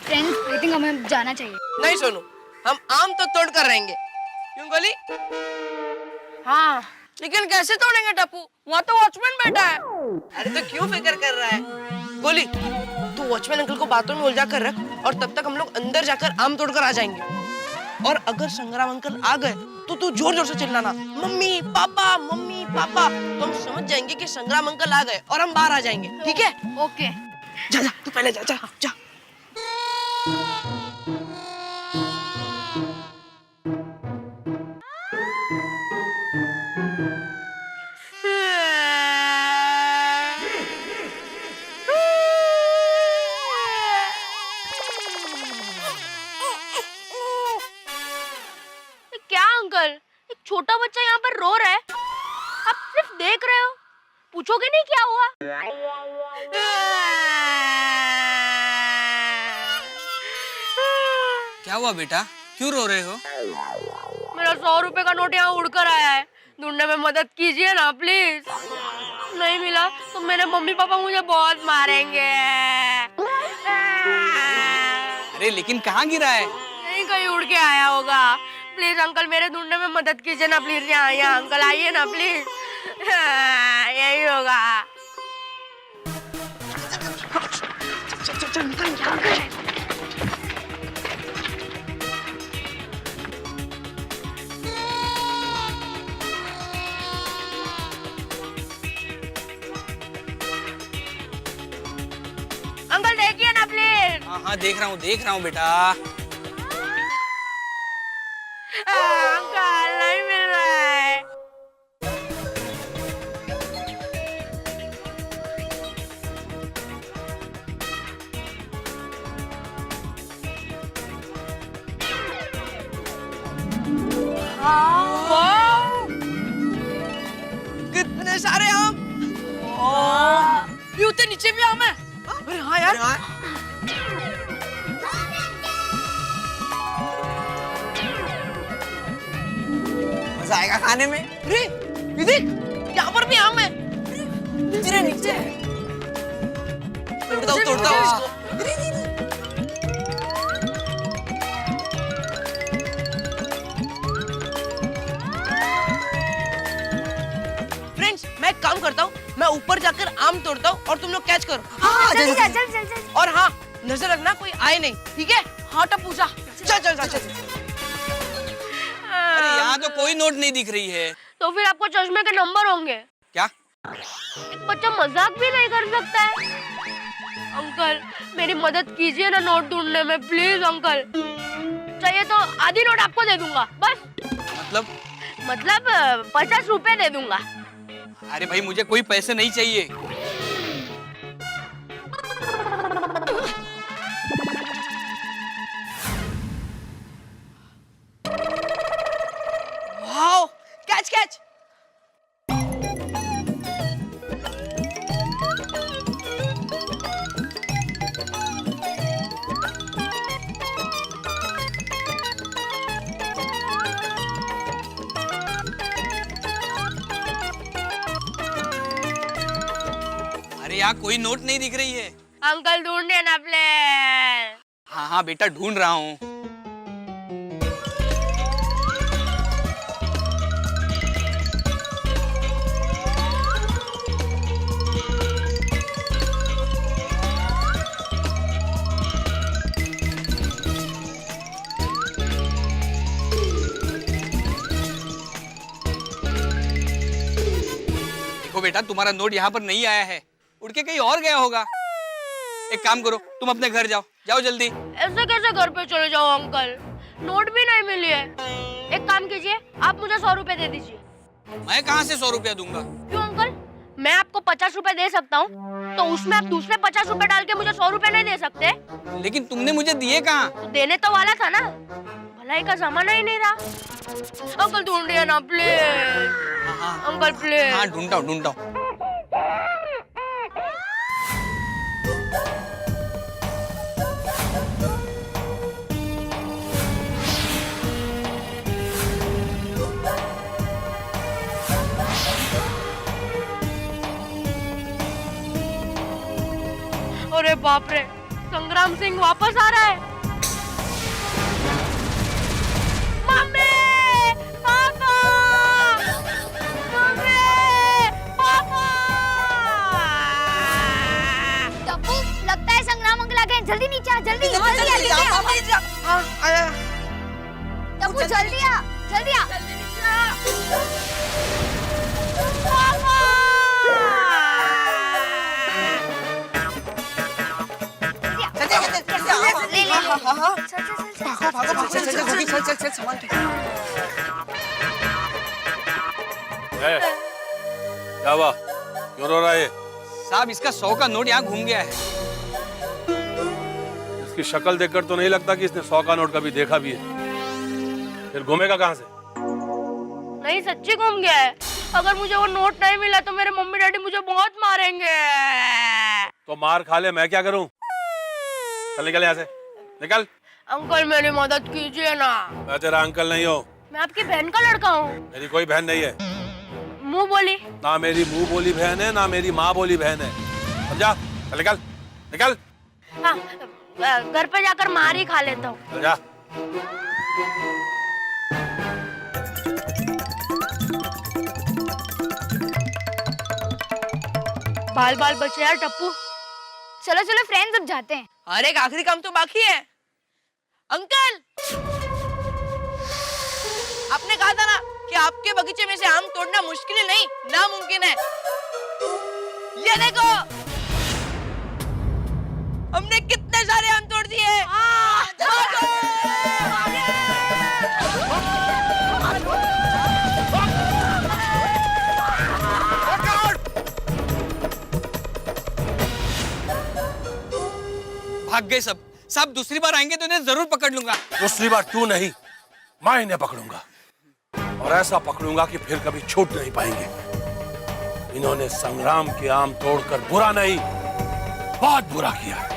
Speaker 5: फ्रेंड्स, आई थिंक हमें जाना चाहिए।
Speaker 2: नहीं सोनू, हम आम तो तोड़ कर रहेंगे। क्यों गोली? हाँ, लेकिन कैसे तोड़ेंगे टप्पू? वहाँ तो वॉचमैन बैठा है। अरे तो क्यों फिक्र कर रहा है? गोली, तू वॉचमैन अंकल को बातों में उलझा कर रख, और तब तक हम लोग अंदर जाकर आम तोड़कर आ जाएंगे। और अगर संग्राम अंकल आ गए तो तू जोर जोर से चिल्लाना, मम्मी पापा, मम्मी पापा। तो हम समझ जाएंगे कि संग्राम अंकल आ गए और हम बाहर आ जाएंगे। ठीक है?
Speaker 5: ओके।
Speaker 2: जा जा, तू पहले जा जा जा।
Speaker 13: क्या अंकल, एक छोटा बच्चा यहाँ पर रो रहा है, आप सिर्फ देख रहे हो, पूछोगे नहीं क्या हुआ?
Speaker 14: क्या हुआ बेटा, क्यों रो रहे हो?
Speaker 13: मेरा 100 रुपए का नोट यहाँ उड़कर आया है, ढूंढने में मदद कीजिए ना प्लीज। नहीं मिला तो मेरे मम्मी पापा मुझे बहुत मारेंगे।
Speaker 14: अरे लेकिन कहाँ गिरा है?
Speaker 13: नहीं, कहीं उड़ के आया होगा। प्लीज अंकल, मेरे ढूंढने में मदद कीजिए ना प्लीज। यहाँ अंकल आइए ना प्लीज। यही होगा। अंकल देखिए ना प्लीज।
Speaker 14: हाँ देख रहा हूँ बेटा।
Speaker 13: अंकल नहीं मिल रहा है। वाह!
Speaker 2: कितने सारे आम।
Speaker 12: ये उतने नीचे भी आम है।
Speaker 2: अरे हाँ यार।
Speaker 14: मजा आएगा खाने में।
Speaker 2: अरे ये देख, यहाँ पर भी आम है।
Speaker 14: नीचे नीचे तोड़ता हूँ।
Speaker 2: फ्रेंड्स, मैं एक काम करता हूँ, मैं ऊपर जाकर आम तोड़ता हूँ और तुम लोग कैच करो।
Speaker 5: जल्दी जा, जल्दी।
Speaker 2: और हाँ, नजर रखना कोई आए नहीं, ठीक है? हाँ टप्पू जा, चल।
Speaker 3: अरे यहाँ तो कोई नोट नहीं दिख रही है।
Speaker 13: तो फिर आपको चश्मे के नंबर होंगे।
Speaker 3: क्या?
Speaker 13: एक बच्चा मजाक भी नहीं कर सकता है। अंकल, मेरी मदद कीजिए ना नोट ढूंढने में, प्लीज अंकल। चाहिए तो आधी नोट आपको दे दूंगा, बस। मतलब 50 रुपए दे दूंगा।
Speaker 3: अरे भाई, मुझे कोई पैसे नहीं चाहिए।
Speaker 2: Wow, catch.
Speaker 3: अरे यहाँ कोई नोट नहीं दिख रही है।
Speaker 13: अंकल ढूंढिए ना प्लीज।
Speaker 3: हाँ बेटा, ढूंढ रहा हूँ। देखो बेटा, तुम्हारा नोट यहाँ पर नहीं आया है, उड़ के कहीं और गया होगा। एक काम करो, तुम अपने घर जाओ जल्दी।
Speaker 13: ऐसे कैसे घर पे चले जाओ अंकल, नोट भी नहीं मिली है। एक काम कीजिए, आप मुझे 100 रुपए दे दीजिए।
Speaker 3: मैं कहाँ से 100 रुपया दूंगा?
Speaker 13: क्यों अंकल, मैं आपको 50 रुपए दे सकता हूँ, तो उसमें आप दूसरे 50 रुपए डाल के मुझे 100 रुपए नहीं दे सकते?
Speaker 3: लेकिन तुमने मुझे दिए कहाँ?
Speaker 13: तो देने तो वाला था ना, भलाई का जमाना ही नहीं रहा। अंकल ढूंढिए ना प्लीज। Uncle please.
Speaker 3: हाँ, ढूंढता हूँ।
Speaker 13: अरे बाप रे, संग्राम सिंह वापस आ रहा है। मम्मी, पापा, मम्मी, पापा।
Speaker 5: टप्पू, लगता है संग्राम अंकल आ गए। जल्दी नीचे आ, जल्दी आ। टप्पू जल्दी आ।
Speaker 14: चल सामान।
Speaker 4: क्या हुआ? क्यों रो रहा है?
Speaker 3: साहब, इसका 100 का नोट यहाँ घूम गया है।
Speaker 4: इसकी शक्ल देखकर तो नहीं लगता कि इसने 100 का नोट कभी देखा भी है। फिर घूमेगा कहाँ से?
Speaker 13: नहीं, सच्ची घूम गया है। अगर मुझे वो नोट नहीं मिला तो मेरे मम्मी डैडी मुझे बहुत मारेंगे।
Speaker 4: तो मार खा ले, मैं क्या करूं? चल निकल यहाँ से, निकल।
Speaker 13: अंकल, मेरी मदद कीजिए ना।
Speaker 4: मैं तेरा अंकल नहीं हूँ।
Speaker 13: मैं आपकी बहन का लड़का हूँ।
Speaker 4: मेरी कोई बहन नहीं है।
Speaker 13: मुंह बोली।
Speaker 4: ना मेरी मुंह बोली बहन है, ना मेरी माँ बोली बहन है, समझा? चल निकल।
Speaker 13: हाँ, घर पे जाकर मार ही खा लेता हूँ।
Speaker 4: चल जा।
Speaker 13: बाल बचे यार टप्पू।
Speaker 5: चलो फ्रेंड्स, अब जाते हैं।
Speaker 2: अरे एक आखिरी काम तो बाकी है। अंकल, आपने कहा था ना कि आपके बगीचे में से आम तोड़ना मुश्किल नहीं, नामुमकिन है। ये देखो, हमने कितने सारे आम तोड़ दिए।
Speaker 3: भाग गए सब दूसरी बार आएंगे तो इन्हें जरूर पकड़ लूंगा।
Speaker 4: दूसरी बार तू नहीं, मैं इन्हें पकड़ूंगा, और ऐसा पकड़ूंगा कि फिर कभी छूट नहीं पाएंगे। इन्होंने संग्राम के आम तोड़कर बुरा नहीं, बहुत बुरा किया है।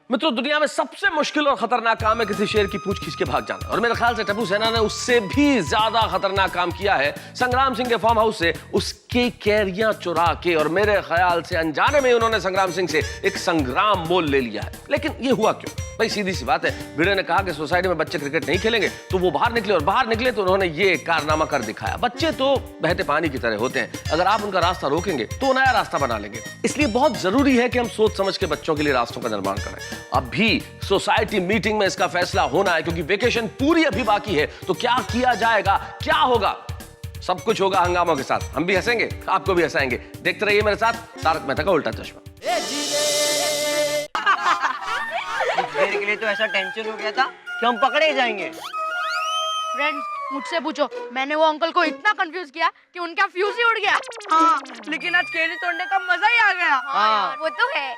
Speaker 11: मित्रों, दुनिया में सबसे मुश्किल और खतरनाक काम है किसी शेर की पूंछ खींच के भाग जाना, और मेरे ख्याल से टप्पू सेना ने उससे भी ज्यादा खतरनाक काम किया है। संग्राम सिंह के फार्म हाउस से उसके कैरियां चुरा के, और मेरे ख्याल से अनजाने में उन्होंने संग्राम सिंह से एक संग्राम मोल ले लिया है। लेकिन ये हुआ क्यों? भाई सीधी सी बात है, भिड़े ने कहा कि सोसाइटी में बच्चे क्रिकेट नहीं खेलेंगे, तो वो बाहर निकले, और बाहर निकले तो उन्होंने ये कारनामा कर दिखाया। बच्चे तो बहते पानी की तरह होते हैं, अगर आप उनका रास्ता रोकेंगे तो नया रास्ता बना लेंगे। इसलिए बहुत जरूरी है कि हम सोच समझ के बच्चों के लिए रास्तों का निर्माण करें। अभी सोसाइटी मीटिंग में इसका फैसला होना है, क्योंकि वेकेशन पूरी अभी बाकी है। तो क्या किया जाएगा, क्या होगा? सब कुछ होगा हंगामों के साथ। हम भी हंसेंगे, आपको भी हंसाएंगे। देखते रहिए मेरे साथ तारक मेहता का उल्टा चश्मा।
Speaker 14: देर के लिए तो ऐसा टेंशन हो गया था कि हम पकड़े जाएंगे।
Speaker 2: फ्रेंड्स, मुझसे पूछो, मैंने वो अंकल को इतना कंफ्यूज किया कि उनका फ्यूज ही उड़ गया। हाँ, लेकिन आज केले तोड़ने का मजा ही आ गया।
Speaker 12: हाँ, वो तो है।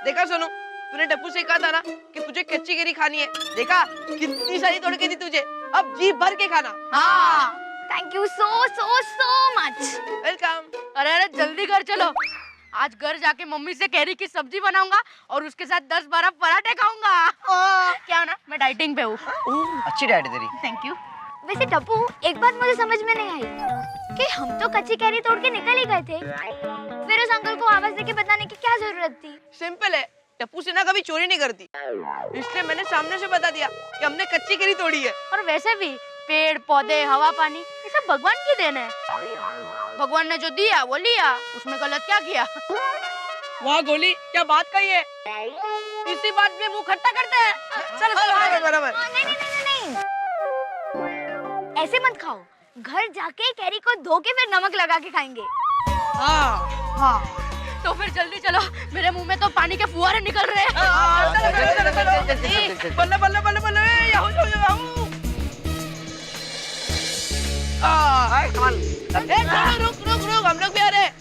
Speaker 2: देखा सोनू, तूने टप्पू से कहा था ना कि तुझे कच्ची केरी खानी है। देखा कितनी सारी तोड़ के दी तुझे, अब जी भर के खाना।
Speaker 12: हाँ, thank you so so so much.
Speaker 2: Welcome. अरे अरे जल्दी घर चलो, आज घर जाके मम्मी से कैरी की सब्जी बनाऊंगा और उसके साथ 10-12 पराठे खाऊंगा। क्या ना, मैं डाइटिंग पे हूँ।
Speaker 14: अच्छी डाइट तेरी।
Speaker 12: Thank you. वैसे टप्पू, एक बात मुझे समझ में नहीं आई कि हम तो कच्ची कैरी तोड़ के निकल ही गए थे, फिर उस अंकल को आवाज देके बताने की क्या जरूरत थी?
Speaker 2: सिंपल है, टप्पू सेना कभी चोरी नहीं करती, इसलिए मैंने सामने से बता दिया कि हमने कच्ची केरी तोड़ी है।
Speaker 12: और वैसे भी पेड़ पौधे हवा पानी ये सब भगवान की देन है।
Speaker 2: भगवान ने जो दिया वो लिया, उसमें गलत क्या किया? वाह गोली, क्या बात कही है। इसी बात में मुंह खट्टा करते हैं। चलो बराबर।
Speaker 12: नहीं नहीं नहीं नहीं, ऐसे मत खाओ, घर जाके कैरी को धो के फिर नमक लगा के खाएंगे।
Speaker 2: हाँ हाँ, तो फिर जल्दी चलो, मेरे मुंह में तो पानी के फुहारे निकल रहे हैं। बल्ले बल्ले बल्ले बल्ले, याहू याहू याहू। रुक रुक रुक, हम लोग भी आ रहे हैं।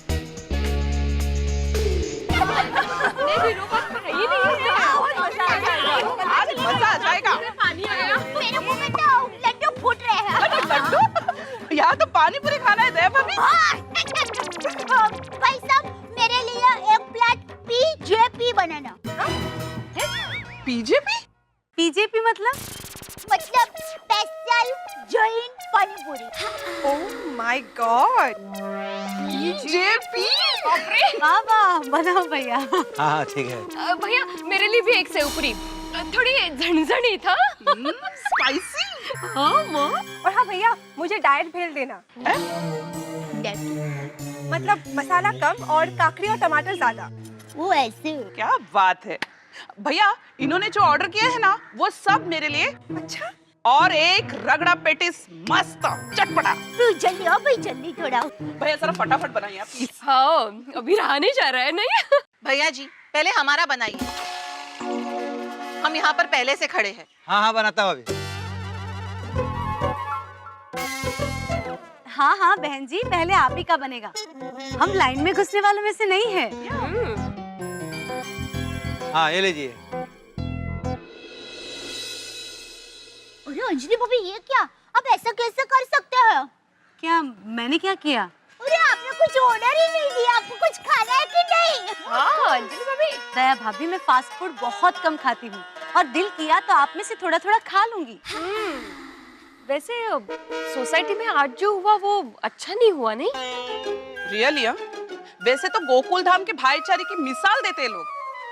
Speaker 2: आज मजा आ जाएगा।
Speaker 5: मेरे मुंह में तो लड्डू फूट रहे हैं।
Speaker 2: लड्डू? यहाँ तो पानी पूरी खाना है दे भाभी।
Speaker 5: भाई साहब, मेरे लिए एक प्लेट पीजेपी बनाना।
Speaker 2: पीजेपी?
Speaker 12: पीजेपी मतलब
Speaker 5: special Jain pani puri.
Speaker 2: Oh my god, पीजेपी?
Speaker 12: वाह वाह, बनाओ भैया।
Speaker 14: हाँ ठीक है।
Speaker 13: भैया मेरे लिए भी एक सेव पूरी, थोड़ी झणझणी था।
Speaker 2: स्पाइसी?
Speaker 13: हाँ माँ। और हाँ भैया, मुझे डाइट भेल देना। मतलब मसाला कम और काकड़ी और टमाटर ज्यादा।
Speaker 5: वो ऐसे।
Speaker 2: क्या बात है भैया, इन्होंने जो ऑर्डर किया है ना वो सब मेरे लिए। अच्छा, और एक रगड़ा पेटिस मस्त चटपटा।
Speaker 5: तू जल्दी आओ भाई, जल्दी थोड़ा।
Speaker 2: भैया जरा फटाफट बनाइए आप प्लीज।
Speaker 13: हाँ, अभी रहा नहीं जा रहा है। नहीं
Speaker 2: भैया जी, पहले हमारा बनाइए, हम यहाँ पर पहले से खड़े हैं।
Speaker 14: हाँ हाँ, बनाता हूँ अभी।
Speaker 12: हाँ हाँ बहन जी, पहले आप ही का बनेगा, हम लाइन में घुसने वालों में से नहीं है।
Speaker 14: हाँ ये लीजिए।
Speaker 5: अरे अंजलि भाभी, ये क्या? आप ऐसा कैसे कर सकते हैं?
Speaker 12: क्या मैंने क्या किया?
Speaker 5: अरे आपने कुछ ऑर्डर ही नहीं दिया, आपको कुछ खाना है कि नहीं?
Speaker 13: हाँ अंजलि भाभी।
Speaker 12: दया भाभी, मैं फास्ट फूड बहुत कम खाती हूँ, और दिल किया तो आप में से थोड़ा थोड़ा खा लूंगी।
Speaker 13: वैसे सोसाइटी में आज जो हुआ वो अच्छा नहीं हुआ, नहीं?
Speaker 2: रियली? वैसे तो गोकुल धाम के भाईचारे की मिसाल देते हैं लोग,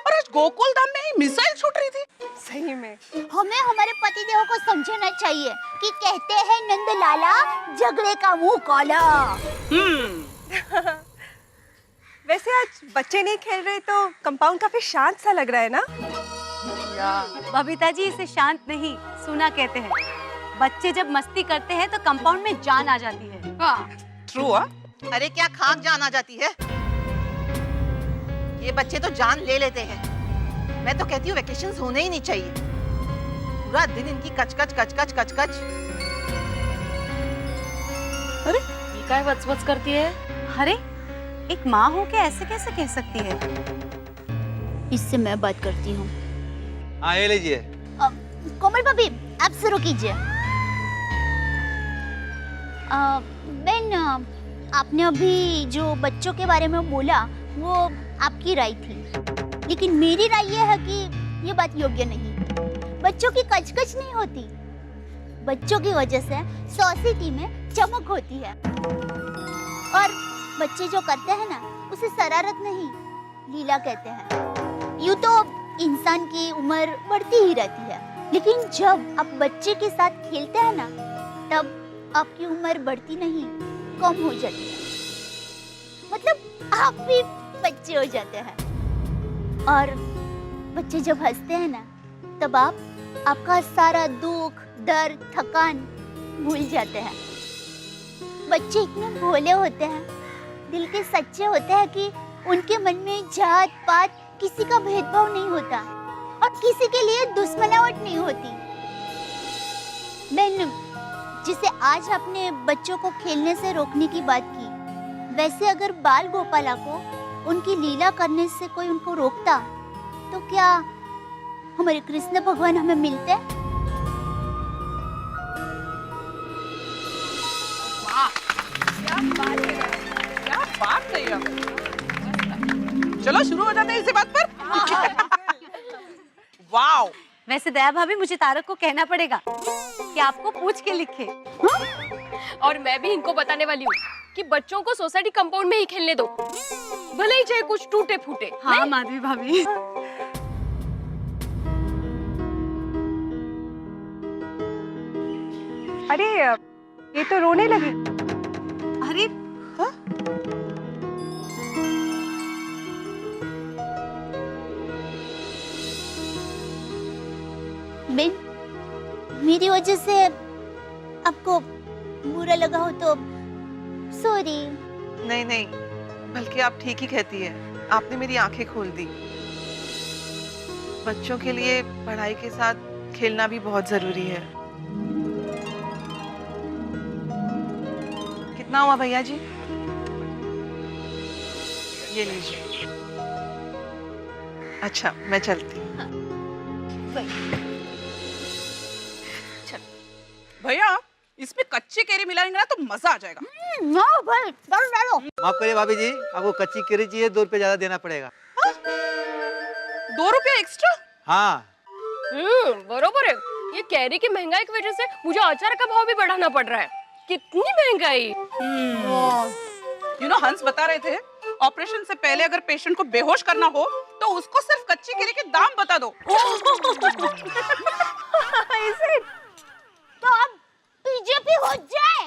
Speaker 2: और आज गोकुल धाम में ही मिसाइल छूट रही थी।
Speaker 13: सही में
Speaker 5: हमें हमारे पतिदेव को समझना चाहिए कि कहते हैं नंद लाला, झगड़े का मुंह काला।
Speaker 13: वैसे आज बच्चे नहीं खेल रहे तो कंपाउंड काफी शांत सा लग रहा है ना?
Speaker 12: बबीता जी, इसे शांत नहीं, सूना कहते हैं। बच्चे जब मस्ती करते हैं तो कंपाउंड में जान आ जाती है।
Speaker 2: ट्रू? अरे क्या खाक जान आ जाती है, ये बच्चे तो जान ले लेते हैं। मैं तो कहती हूँ वेकेशंस होने ही नहीं चाहिए, पूरा दिन इनकी कचकच कचकच कचकच।
Speaker 13: अरे ये क्या वच करती है?
Speaker 12: अरे एक माँ हो के ऐसे कैसे कह सकती है?
Speaker 5: इससे मैं बात करती हूँ।
Speaker 14: हाँ ये लीजिए।
Speaker 5: कोमल भाभी, आप शुरू कीजिए। बेन, आपने अभी जो बच्चों के बारे में बोला वो आपकी राय थी, लेकिन मेरी राय ये है कि ये बात योग्य नहीं। बच्चों की कचकच नहीं होती, बच्चों की वजह से सोसाइटी में चमक होती है। और बच्चे जो करते हैं ना उसे शरारत नहीं, लीला कहते हैं। यूं तो इंसान की उम्र बढ़ती ही रहती है, लेकिन जब आप बच्चे के साथ खेलते हैं ना तब आपकी उम्र बढ़ती नहीं, कम हो जाती है। मतलब आप भी बच्चे हो जाते हैं। और बच्चे जब हंसते हैं ना तब आपका सारा दुख, दर्द, थकान भूल जाते हैं। बच्चे इतने भोले होते हैं, दिल के सच्चे होते हैं कि उनके मन में जात पात किसी का भेदभाव नहीं होता और किसी के लिए दुश्मनावट नहीं होती। बहन, जिसे आज आपने बच्चों को खेलने से रोकने की बात की, वैसे अगर बाल गोपाला को उनकी लीला करने से कोई उनको रोकता तो क्या हमारे कृष्ण भगवान हमें मिलते?
Speaker 2: क्या बात है यार। चलो शुरू हो जाते हैं इसी बात पर। वाओ।
Speaker 12: वैसे दया भाभी, मुझे तारक को कहना पड़ेगा कि आपको पूछ के लिखे।
Speaker 13: और मैं भी इनको बताने वाली हूँ कि बच्चों को सोसाइटी कंपाउंड में ही खेलने दो, भले ही चाहे कुछ टूटे फूटे।
Speaker 12: हाँ माधवी भाभी।
Speaker 2: अरे ये तो रोने लगी।
Speaker 12: अरे
Speaker 5: बेन, मेरी वजह से आपको बुरा लगा हो तो सॉरी।
Speaker 2: नहीं नहीं, बल्कि आप ठीक ही कहती है। आपने मेरी आंखें खोल दी। बच्चों के लिए पढ़ाई के साथ खेलना भी बहुत जरूरी है। कितना हुआ भैया जी? ये लीजिए। अच्छा, मैं चलती हूँ। भैया, इसमें कच्ची केरी मिलाएंगे ना तो मजा आ जाएगा।
Speaker 5: भाई, डालो।
Speaker 6: माफ करिए भाभी जी, आपको कच्ची केरी चाहिए, 2 रुपए ज्यादा देना पड़ेगा।
Speaker 13: 2 रुपया एक्स्ट्रा?
Speaker 6: हाँ।
Speaker 13: बरोबर है। ये कैरी की महंगाई की वजह से मुझे अचार का भाव भी बढ़ाना पड़ रहा है। कितनी महंगाई।
Speaker 2: यू नो, हंस बता रहे थे ऑपरेशन से पहले अगर पेशेंट को बेहोश करना हो तो उसको सिर्फ कच्ची केरी के दाम बता दो।
Speaker 5: इसे तो अब बीजेपी हो जाए।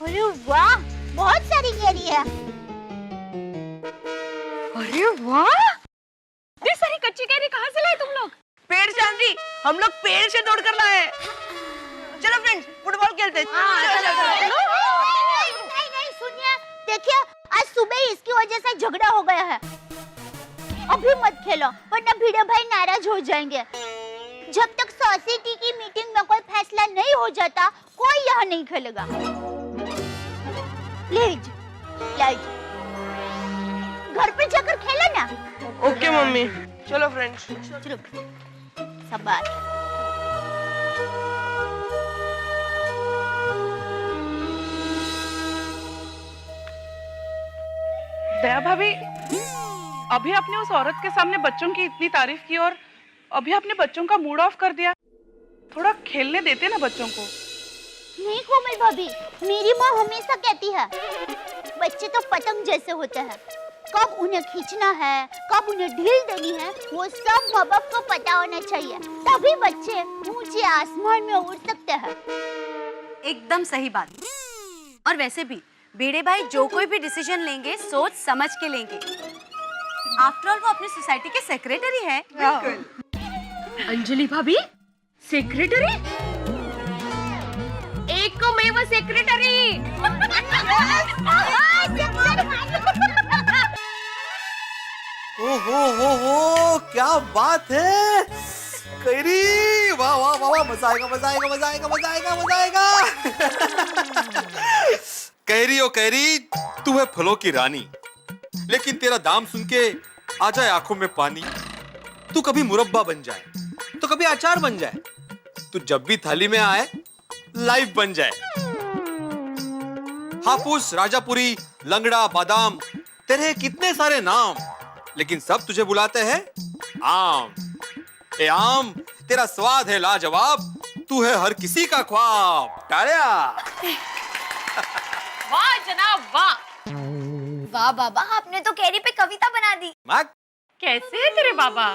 Speaker 5: अरे वाह, बहुत सारी केरी है।
Speaker 13: अरे वाह, इतनी सारी कच्ची कैरी कहाँ से लाए तुम लोग?
Speaker 2: पेड़ से आंटी, हम लोग पेड़ से तोड़ कर लाए। चलो फ्रेंड्स, फुटबॉल खेलते हैं।
Speaker 5: नहीं, सुनिए, देखिए आज सुबह ही इसकी वजह से झगड़ा हो गया है। अभी मत खेलो वरना भिड़े भाई नाराज हो जाएंगे। जब तक सोसाइटी की मीटिंग में कोई फैसला नहीं हो जाता कोई यहाँ नहीं खेलेगा। प्लीज घर पे जाकर खेलो ना।
Speaker 2: Okay mummy. चलो फ्रेंड्स।
Speaker 5: चलो शाबाश।
Speaker 2: दया भाभी, अभी आपने उस औरत के सामने बच्चों की इतनी तारीफ की और अभी आपने बच्चों का मूड ऑफ कर दिया। थोड़ा खेलने देते ना बच्चों को।
Speaker 5: नहीं कोमल भाभी, मेरी माँ हमेशा कहती है बच्चे तो पतंग जैसे होते हैं, कब उन्हें खींचना है, कब उन्हें ढील देनी है, वो सब माँ बाप को पता होना चाहिए। तभी बच्चे ऊंचे आसमान में उड़ सकते हैं।
Speaker 12: एकदम सही बात। और वैसे भी भिड़े भाई जो कोई भी डिसीजन लेंगे सोच समझ के लेंगे। आफ्टर ऑल वो अपनी सोसाइटी के सेक्रेटरी है।
Speaker 13: अंजलि भाभी सेक्रेटरी, एकमेव सेक्रेटरी।
Speaker 6: हो क्या बात है कैरी, वाह वाह वाह वाह, मजा आएगा मजा आएगा मजा आएगा मजा आएगा मजा आएगा।
Speaker 7: कैरी ओ कैरी, तू है फलों की रानी, लेकिन तेरा दाम सुन के आ जाए आंखों में पानी। तू कभी मुरब्बा बन जाए तो कभी अचार बन जाए, तू जब भी थाली में आए लाइव बन जाए। हापुस, राजापुरी, लंगड़ा, बादाम, तेरे कितने सारे नाम, लेकिन सब तुझे बुलाते हैं आम। ए आम, तेरा स्वाद है लाजवाब, तू है हर किसी का ख्वाब। तालिया।
Speaker 13: वाह जनाब वाह।
Speaker 5: वाह बाबा, आपने तो कैरी पे कविता बना दी।
Speaker 7: माक
Speaker 13: कैसे है तेरे बाबा?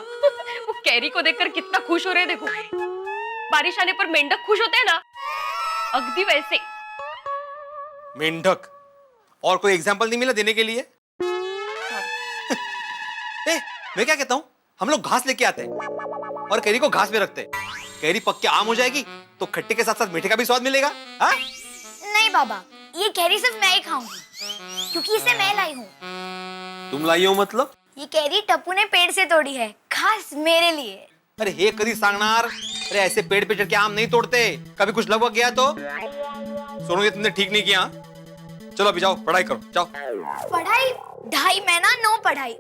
Speaker 13: वो कैरी को देखकर कितना खुश हो रहे हैं, देखो। बारिश आने पर मेंढक खुश होते हैं ना, अगदी वैसे।
Speaker 6: मेंढक, और कोई एग्जाम्पल नहीं मिला देने के लिए? ए, मैं क्या कहता हूँ, हम लोग घास लेके आते हैं और कैरी को घास में रखते हैं। कैरी पक के आम हो जाएगी तो खट्टे के साथ साथ मीठे का भी स्वाद मिलेगा। हाँ?
Speaker 5: नहीं बाबा, ये कैरी सिर्फ मैं ही खाऊंगी, क्योंकि इसे मैं लाई हूँ।
Speaker 6: तुम लाई हो मतलब?
Speaker 5: ये कैरी टप्पू ने पेड़ से तोड़ी है, खास मेरे लिए।
Speaker 6: अरे हे करी सांगनार, अरे ऐसे पेड़ पे चढ़ के आम नहीं तोड़ते, कभी कुछ लगभग गया तो? सोनू, ये तुमने ठीक नहीं किया। चलो अभी जाओ पढ़ाई करो, जाओ।
Speaker 5: पढ़ाई 2.5 महीना नो पढ़ाई,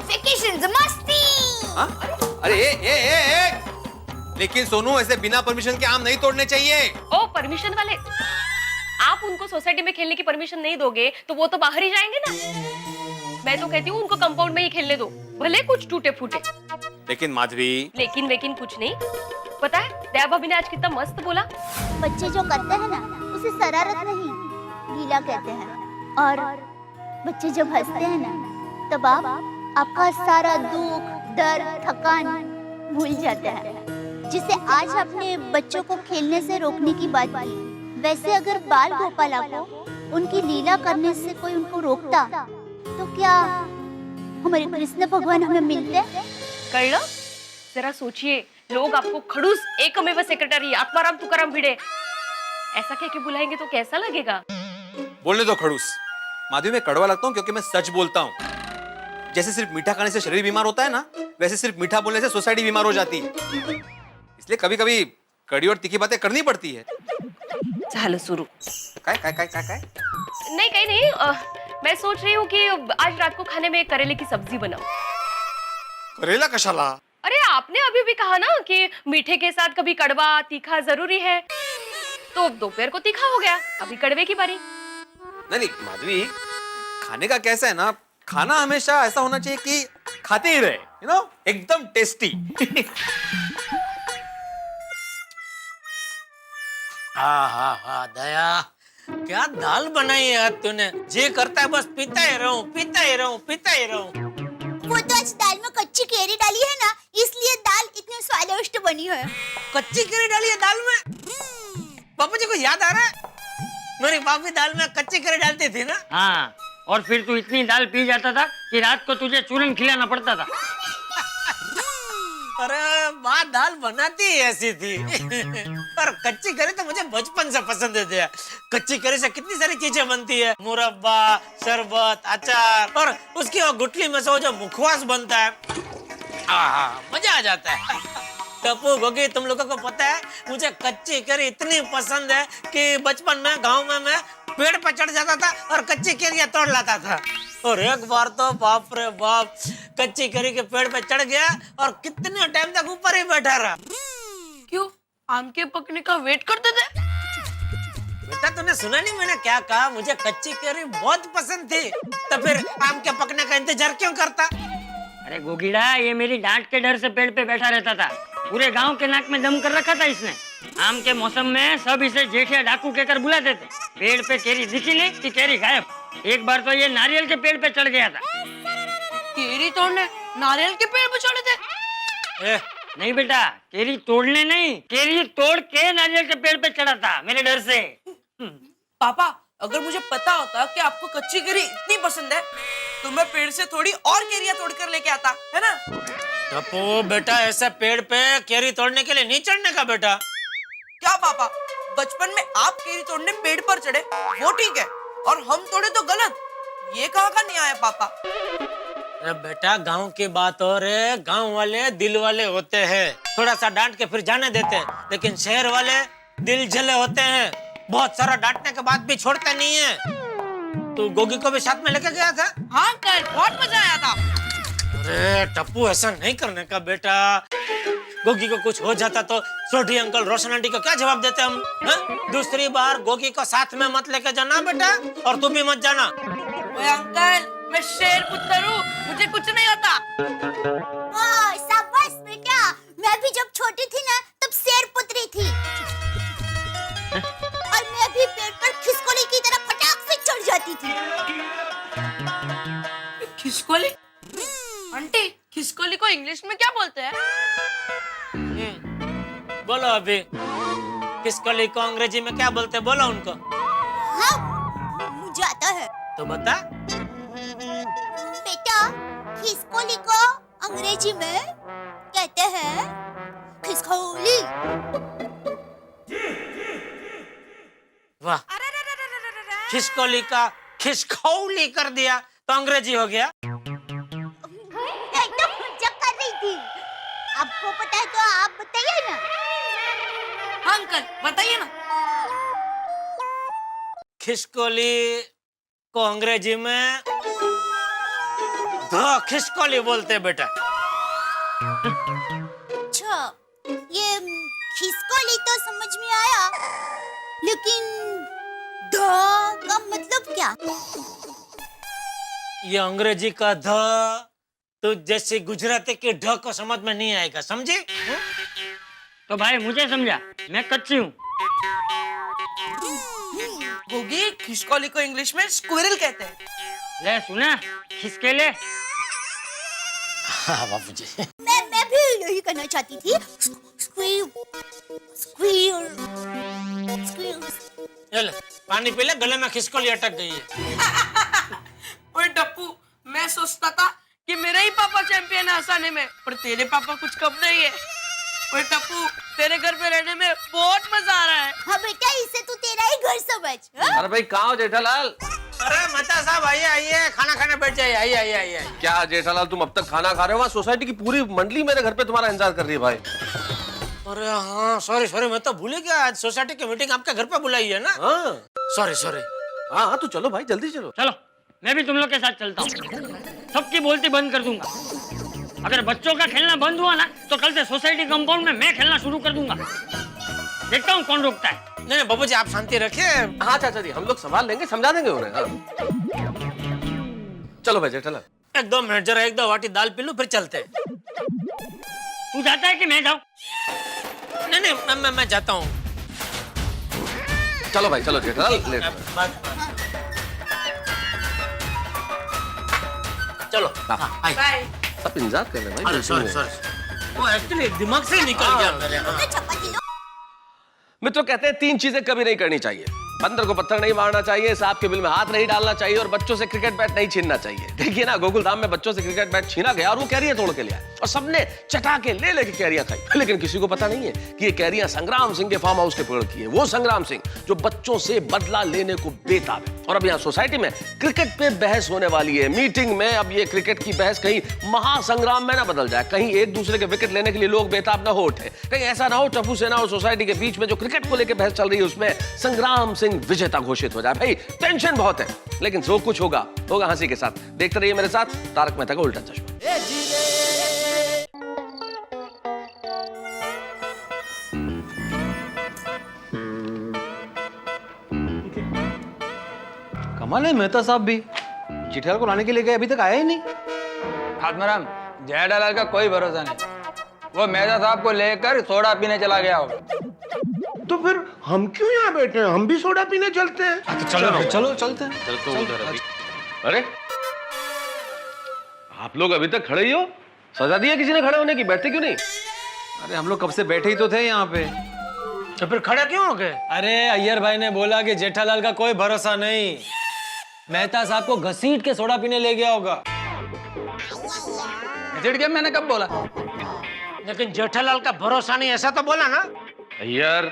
Speaker 5: वेकेशंस मस्ती।
Speaker 6: हाँ? अरे ए, लेकिन सोनू, ऐसे बिना परमिशन के आम नहीं तोड़ने चाहिए।
Speaker 13: ओ परमिशन वाले, आप उनको सोसाइटी में खेलने की परमिशन नहीं दोगे तो वो तो बाहर ही जाएंगे ना। मैं तो कहती हूँ उनको कंपाउंड में ही खेलने दो, भले कुछ टूटे फूटे।
Speaker 6: लेकिन माधवी,
Speaker 13: लेकिन कुछ नहीं। पता है दया भाभी ने आज कितना मस्त बोला।
Speaker 5: बच्चे जो करते हैं ना, उसे शरारत नहीं, लीला कहते हैं। और बच्चे जब हंसते हैं ना, तब आप आपका सारा दुख, दर्द, थकान भूल जाते हैं। जिसे आज आपने बच्चों को खेलने से रोकने की बात की, वैसे अगर बाल गोपाला को उनकी लीला करने से कोई उनको रोकता, तो क्या हमारे कृष्ण भगवान हमें मिलते?
Speaker 13: कळलं? जरा सोचिए, लोग आपको खड़ूस एकमेव सेक्रेटरी आत्माराम तुकाराम भिड़े ऐसा कह के बुलाएंगे तो कैसा लगेगा?
Speaker 6: बोलने दो खड़ूस। माधवी, मैं कड़वा लगता हूँ क्योंकि मैं सच बोलता हूँ। जैसे सिर्फ मीठा खाने से शरीर बीमार होता है ना, वैसे सिर्फ मीठा बोलने से सोसाइटी बीमार हो जाती है। इसलिए कभी कभी कड़ी और तीखी बातें करनी पड़ती है।
Speaker 13: झालं सुरू।
Speaker 6: काय?
Speaker 13: नहीं कहीं नहीं, मैं सोच रही हूँ कि आज रात को खाने में करेले की सब्जी बनाऊं।
Speaker 6: करेला कशाला?
Speaker 13: अरे आपने अभी भी कहा ना कि मीठे के साथ कभी कड़वा तीखा जरूरी है, तो दोपहर को तीखा हो गया, अभी कड़वे की बारी।
Speaker 6: नहीं माधवी, खाने का कैसा है ना, खाना हमेशा ऐसा होना चाहिए कि खाते ही रहे, यू नो, एकदम टेस्टी।
Speaker 1: हाँ दया, क्या दाल बनाई है आज तूने? जे करता है बस पीता ही रहूं।
Speaker 5: वो तो आज दाल में कच्ची केरी डाली है ना, इसलिए दाल इतनी स्वादिष्ट बनी है।
Speaker 1: कच्ची केरी डाली है दाल में? पापा जी को याद आ रहा है, मेरी भाभी दाल में कच्ची केरी डालती थी ना।
Speaker 8: हाँ, और फिर तू इतनी दाल पी जाता था कि रात को तुझे चूरन खिलाना पड़ता था।
Speaker 1: अरे माँ दाल बनाती ही ऐसी थी। पर कच्ची करी तो मुझे बचपन से पसंद है। कच्ची करी से कितनी सारी चीजें बनती है, मुरब्बा, शरबत, अचार, और उसकी वो गुठली में से वो जो मुखवास बनता है, मजा आ जाता है। टप्पू, गोगी, तुम लोगों को पता है मुझे कच्ची करी इतनी पसंद है कि बचपन में गांव में मैं पेड़ पर चढ़ जाता था और कच्ची केरियां तोड़ लाता था। और एक बार तो बाप रे बाप, कच्ची केरी के पेड़ पे चढ़ गया और कितने टाइम तक ऊपर ही बैठा रहा।
Speaker 13: क्यों? आम के पकने का वेट करते थे?
Speaker 1: बेटा, तूने सुना नहीं मैंने क्या कहा? मुझे कच्ची केरी बहुत पसंद थी, तो फिर आम के पकने का इंतजार क्यों करता?
Speaker 8: अरे गोगीड़ा, ये मेरी डांट के डर से पेड़ पे बैठा रहता था। पूरे गांव के नाक में दम कर रखा था इसने। आम के मौसम में सब इसे जेठिया डाकू कहकर बुलाते थे। पेड़ पे केरी दिखी नहीं कि केरी गायब। एक बार तो ये नारियल के पेड़ पे चढ़ गया था।
Speaker 2: केरी तोड़ने नारियल के पेड़ पे चढ़े थे?
Speaker 8: नहीं बेटा, केरी तोड़ने नहीं, केरी तोड़ के नारियल के पेड़ पे चढ़ा था मेरे डर से।
Speaker 2: पापा, अगर मुझे पता होता कि आपको कच्ची केरी इतनी पसंद है तो मैं पेड़ से थोड़ी और केरियां तोड़कर लेके आता, है ना?
Speaker 1: टप्पू बेटा, ऐसे पेड़ पे केरी तोड़ने के लिए नहीं चढ़ने का बेटा।
Speaker 2: क्या पापा, बचपन में आप केरी तोड़ने पेड़ पर चढ़े वो ठीक है, और हम तोड़े तो गलत? ये कहाँ का न्याय है पापा?
Speaker 1: अरे बेटा, गांव की बात और है, गांव वाले दिल वाले होते हैं, थोड़ा सा डांट के फिर जाने देते हैं, लेकिन शहर वाले दिल जले होते हैं, बहुत सारा डांटने के बाद भी छोड़ते नहीं है। तू गोगी को भी साथ में लेके गया था?
Speaker 2: हाँ अंकल, बहुत मजा आया था।
Speaker 1: अरे टप्पू, ऐसा नहीं करने का बेटा। गोगी को कुछ हो जाता तो सोढ़ी अंकल, रोशन आंटी को क्या जवाब देते हम? दूसरी बार गोगी को साथ में मत लेके जाना बेटा, और तू भी मत जाना।
Speaker 2: ओए अंकल, मैं शेर पुत्र हूँ, मुझे कुछ नहीं होता।
Speaker 5: शाबाश बेटा, मैं भी जब छोटी थी ना तब शेर पुत्री थी, और मैं भी पेड़ पर खिसकोली की तरह फटाक से चढ़ जाती थी।
Speaker 2: खिसकोली? आंटी, खिसकोली को इंग्लिश में क्या बोलते हैं?
Speaker 1: बोलो अभी, खिसकोली को अंग्रेजी में क्या बोलते हैं? बोलो उनको।
Speaker 5: हाँ, मुझे आता है।
Speaker 1: तो बता।
Speaker 5: बेटा, खिसकोली को अंग्रेजी में कहते हैं खिसकोली।
Speaker 1: वाह, खिसकोली का खिसखौली कर दिया तो अंग्रेजी हो गया।
Speaker 5: एकदम मजाक कर रही थी। आपको पता है तो आप बताइए ना।
Speaker 2: हाँ अंकल, बताइए ना।
Speaker 1: खिसकोली को अंग्रेजी में द खिसकोली बोलते बेटा।
Speaker 5: अच्छा, ये खिसकोली तो समझ में आया, लेकिन द का मतलब क्या?
Speaker 1: ये अंग्रेजी का ध तो जैसे गुजराती के ढ को समझ में नहीं आएगा, समझे?
Speaker 8: तो भाई मुझे समझा, मैं कच्ची हूँ।
Speaker 2: गोगी, खिसकोली को इंग्लिश में स्क्विरल कहते हैं।
Speaker 8: ले सुना, खिसके ले।
Speaker 1: हाँ बाबूजी।
Speaker 5: मैं भी यही करना चाहती थी। स्क्विर, स्क्विर, स्क्विर।
Speaker 1: ले, पानी पी ले, गले में खिसकोली अटक गई है।
Speaker 2: ओए टप्पू, मैं सोचता था कि मेरे ही पापा चैंपियन है हंसाने में, पर तेरे पापा कुछ कम नहीं है। ओए टप्पू, तेरे घर पे रहने में बहुत मजा आ रहा है।
Speaker 5: हाँ बेटा, इसे तू तेरा ही घर समझ। हाँ?
Speaker 11: अरे भाई, कहाँ हो जेठालाल?
Speaker 1: अरे मेहता साहब, आइए आइए, खाना खाने बैठ जाइए। आइए आइए आइए।
Speaker 11: क्या जेठालाल, तुम अब तक खाना खा रहे हो? वहाँ सोसाइटी की पूरी मंडली मेरे घर पे तुम्हारा इंतजार कर रही है भाई।
Speaker 1: अरे हाँ, सॉरी, मैं तो भूल ही गया, आज सोसाइटी की मीटिंग आपके घर पे बुलाई है ना।
Speaker 11: हाँ
Speaker 1: सॉरी।
Speaker 11: हाँ, तो चलो भाई, जल्दी चलो।
Speaker 8: चलो, मैं भी तुम लोग के साथ चलता हूँ। सबकी बोलती बंद कर दूंगा। अगर बच्चों का खेलना बंद हुआ ना तो कल से सोसाइटी कंपाउंड में मैं खेलना शुरू कर दूंगा। देखता हूँ कौन रोकता है।
Speaker 1: नहीं बाबूजी, आप शांति रखिए।
Speaker 11: हाँ चाचा जी, हम लोग संभाल लेंगे, समझा देंगे उन्हें। हाँ। चलो भाई जेठालाल।
Speaker 1: एक दो मिनट, जरा एक दो वाटी दाल पी लूं, फिर चलते हैं।
Speaker 8: तू जाता है कि मैं जाऊँ?
Speaker 1: नहीं, मैं जाता हूँ।
Speaker 11: चलो भाई, चलो जेठालाल, लेट।
Speaker 1: चलो।
Speaker 2: बाय।
Speaker 11: सब इंतजार कर रहे हैं भाई।
Speaker 1: सॉरी, वो एक्चुअली दिमाग से निकल गया मेरे।
Speaker 11: मित्रों, कहते हैं 3 चीजें कभी नहीं करनी चाहिए। बंदर को पत्थर नहीं मारना चाहिए, सांप के बिल में हाथ नहीं डालना चाहिए, और बच्चों से क्रिकेट बैट नहीं छीनना चाहिए। देखिए ना, गोकुलधाम में बच्चों से क्रिकेट बैट छीना गया और वो कैरियां तोड़ के लिया, और सबने चटा के ले लेके कैरियां खाई। लेकिन किसी को पता नहीं है कि ये कैरियां संग्राम सिंह के फार्म हाउस के पेड़ की है। वो संग्राम सिंह जो बच्चों से बदला लेने को बेताब है। और अब यहाँ सोसाइटी में क्रिकेट पे बहस होने वाली है। मीटिंग में अब ये क्रिकेट की बहस कहीं महासंग्राम में ना बदल जाए, कहीं एक दूसरे के विकेट लेने के लिए लोग बेताब ना हो उठे, कहीं ऐसा ना हो टप्पू सेना और सोसाइटी के बीच में जो क्रिकेट को लेकर बहस चल रही है उसमें संग्राम सिंह विजेता घोषित हो जाए। भाई टेंशन बहुत है, लेकिन जो कुछ होगा होगा हंसी के साथ। देखते रहिए मेरे साथ तारक मेहता का उल्टा चश्मा।
Speaker 9: कमाल है, मेहता साहब भी चिट्ठियाल को लाने के लिए गए, अभी तक आया ही नहीं।
Speaker 3: आत्माराम, जेठालाल का कोई भरोसा नहीं। वो मेहता साहब को लेकर सोडा पीने चला गया होगा।
Speaker 16: तो फिर हम क्यों यहाँ बैठे हैं? हम भी सोडा पीने चलते हैं।
Speaker 7: तो चलो चलो चलते हैं।
Speaker 11: चल तो उधर अभी। अरे आप लोग अभी तक खड़े ही हो? सजा दिया किसी ने खड़े होने की? बैठते क्यों नहीं?
Speaker 6: अरे हम लोग कब से बैठे ही तो थे यहाँ पे।
Speaker 1: तो फिर खड़े क्यों हो गए?
Speaker 9: अरे अय्यर भाई ने बोला कि जेठालाल का कोई भरोसा नहीं, मेहता साहब को घसीट के सोडा पीने ले गया होगा।
Speaker 3: घसीट के? मैंने कब बोला?
Speaker 1: लेकिन जेठालाल का भरोसा नहीं ऐसा तो बोला ना?
Speaker 11: यार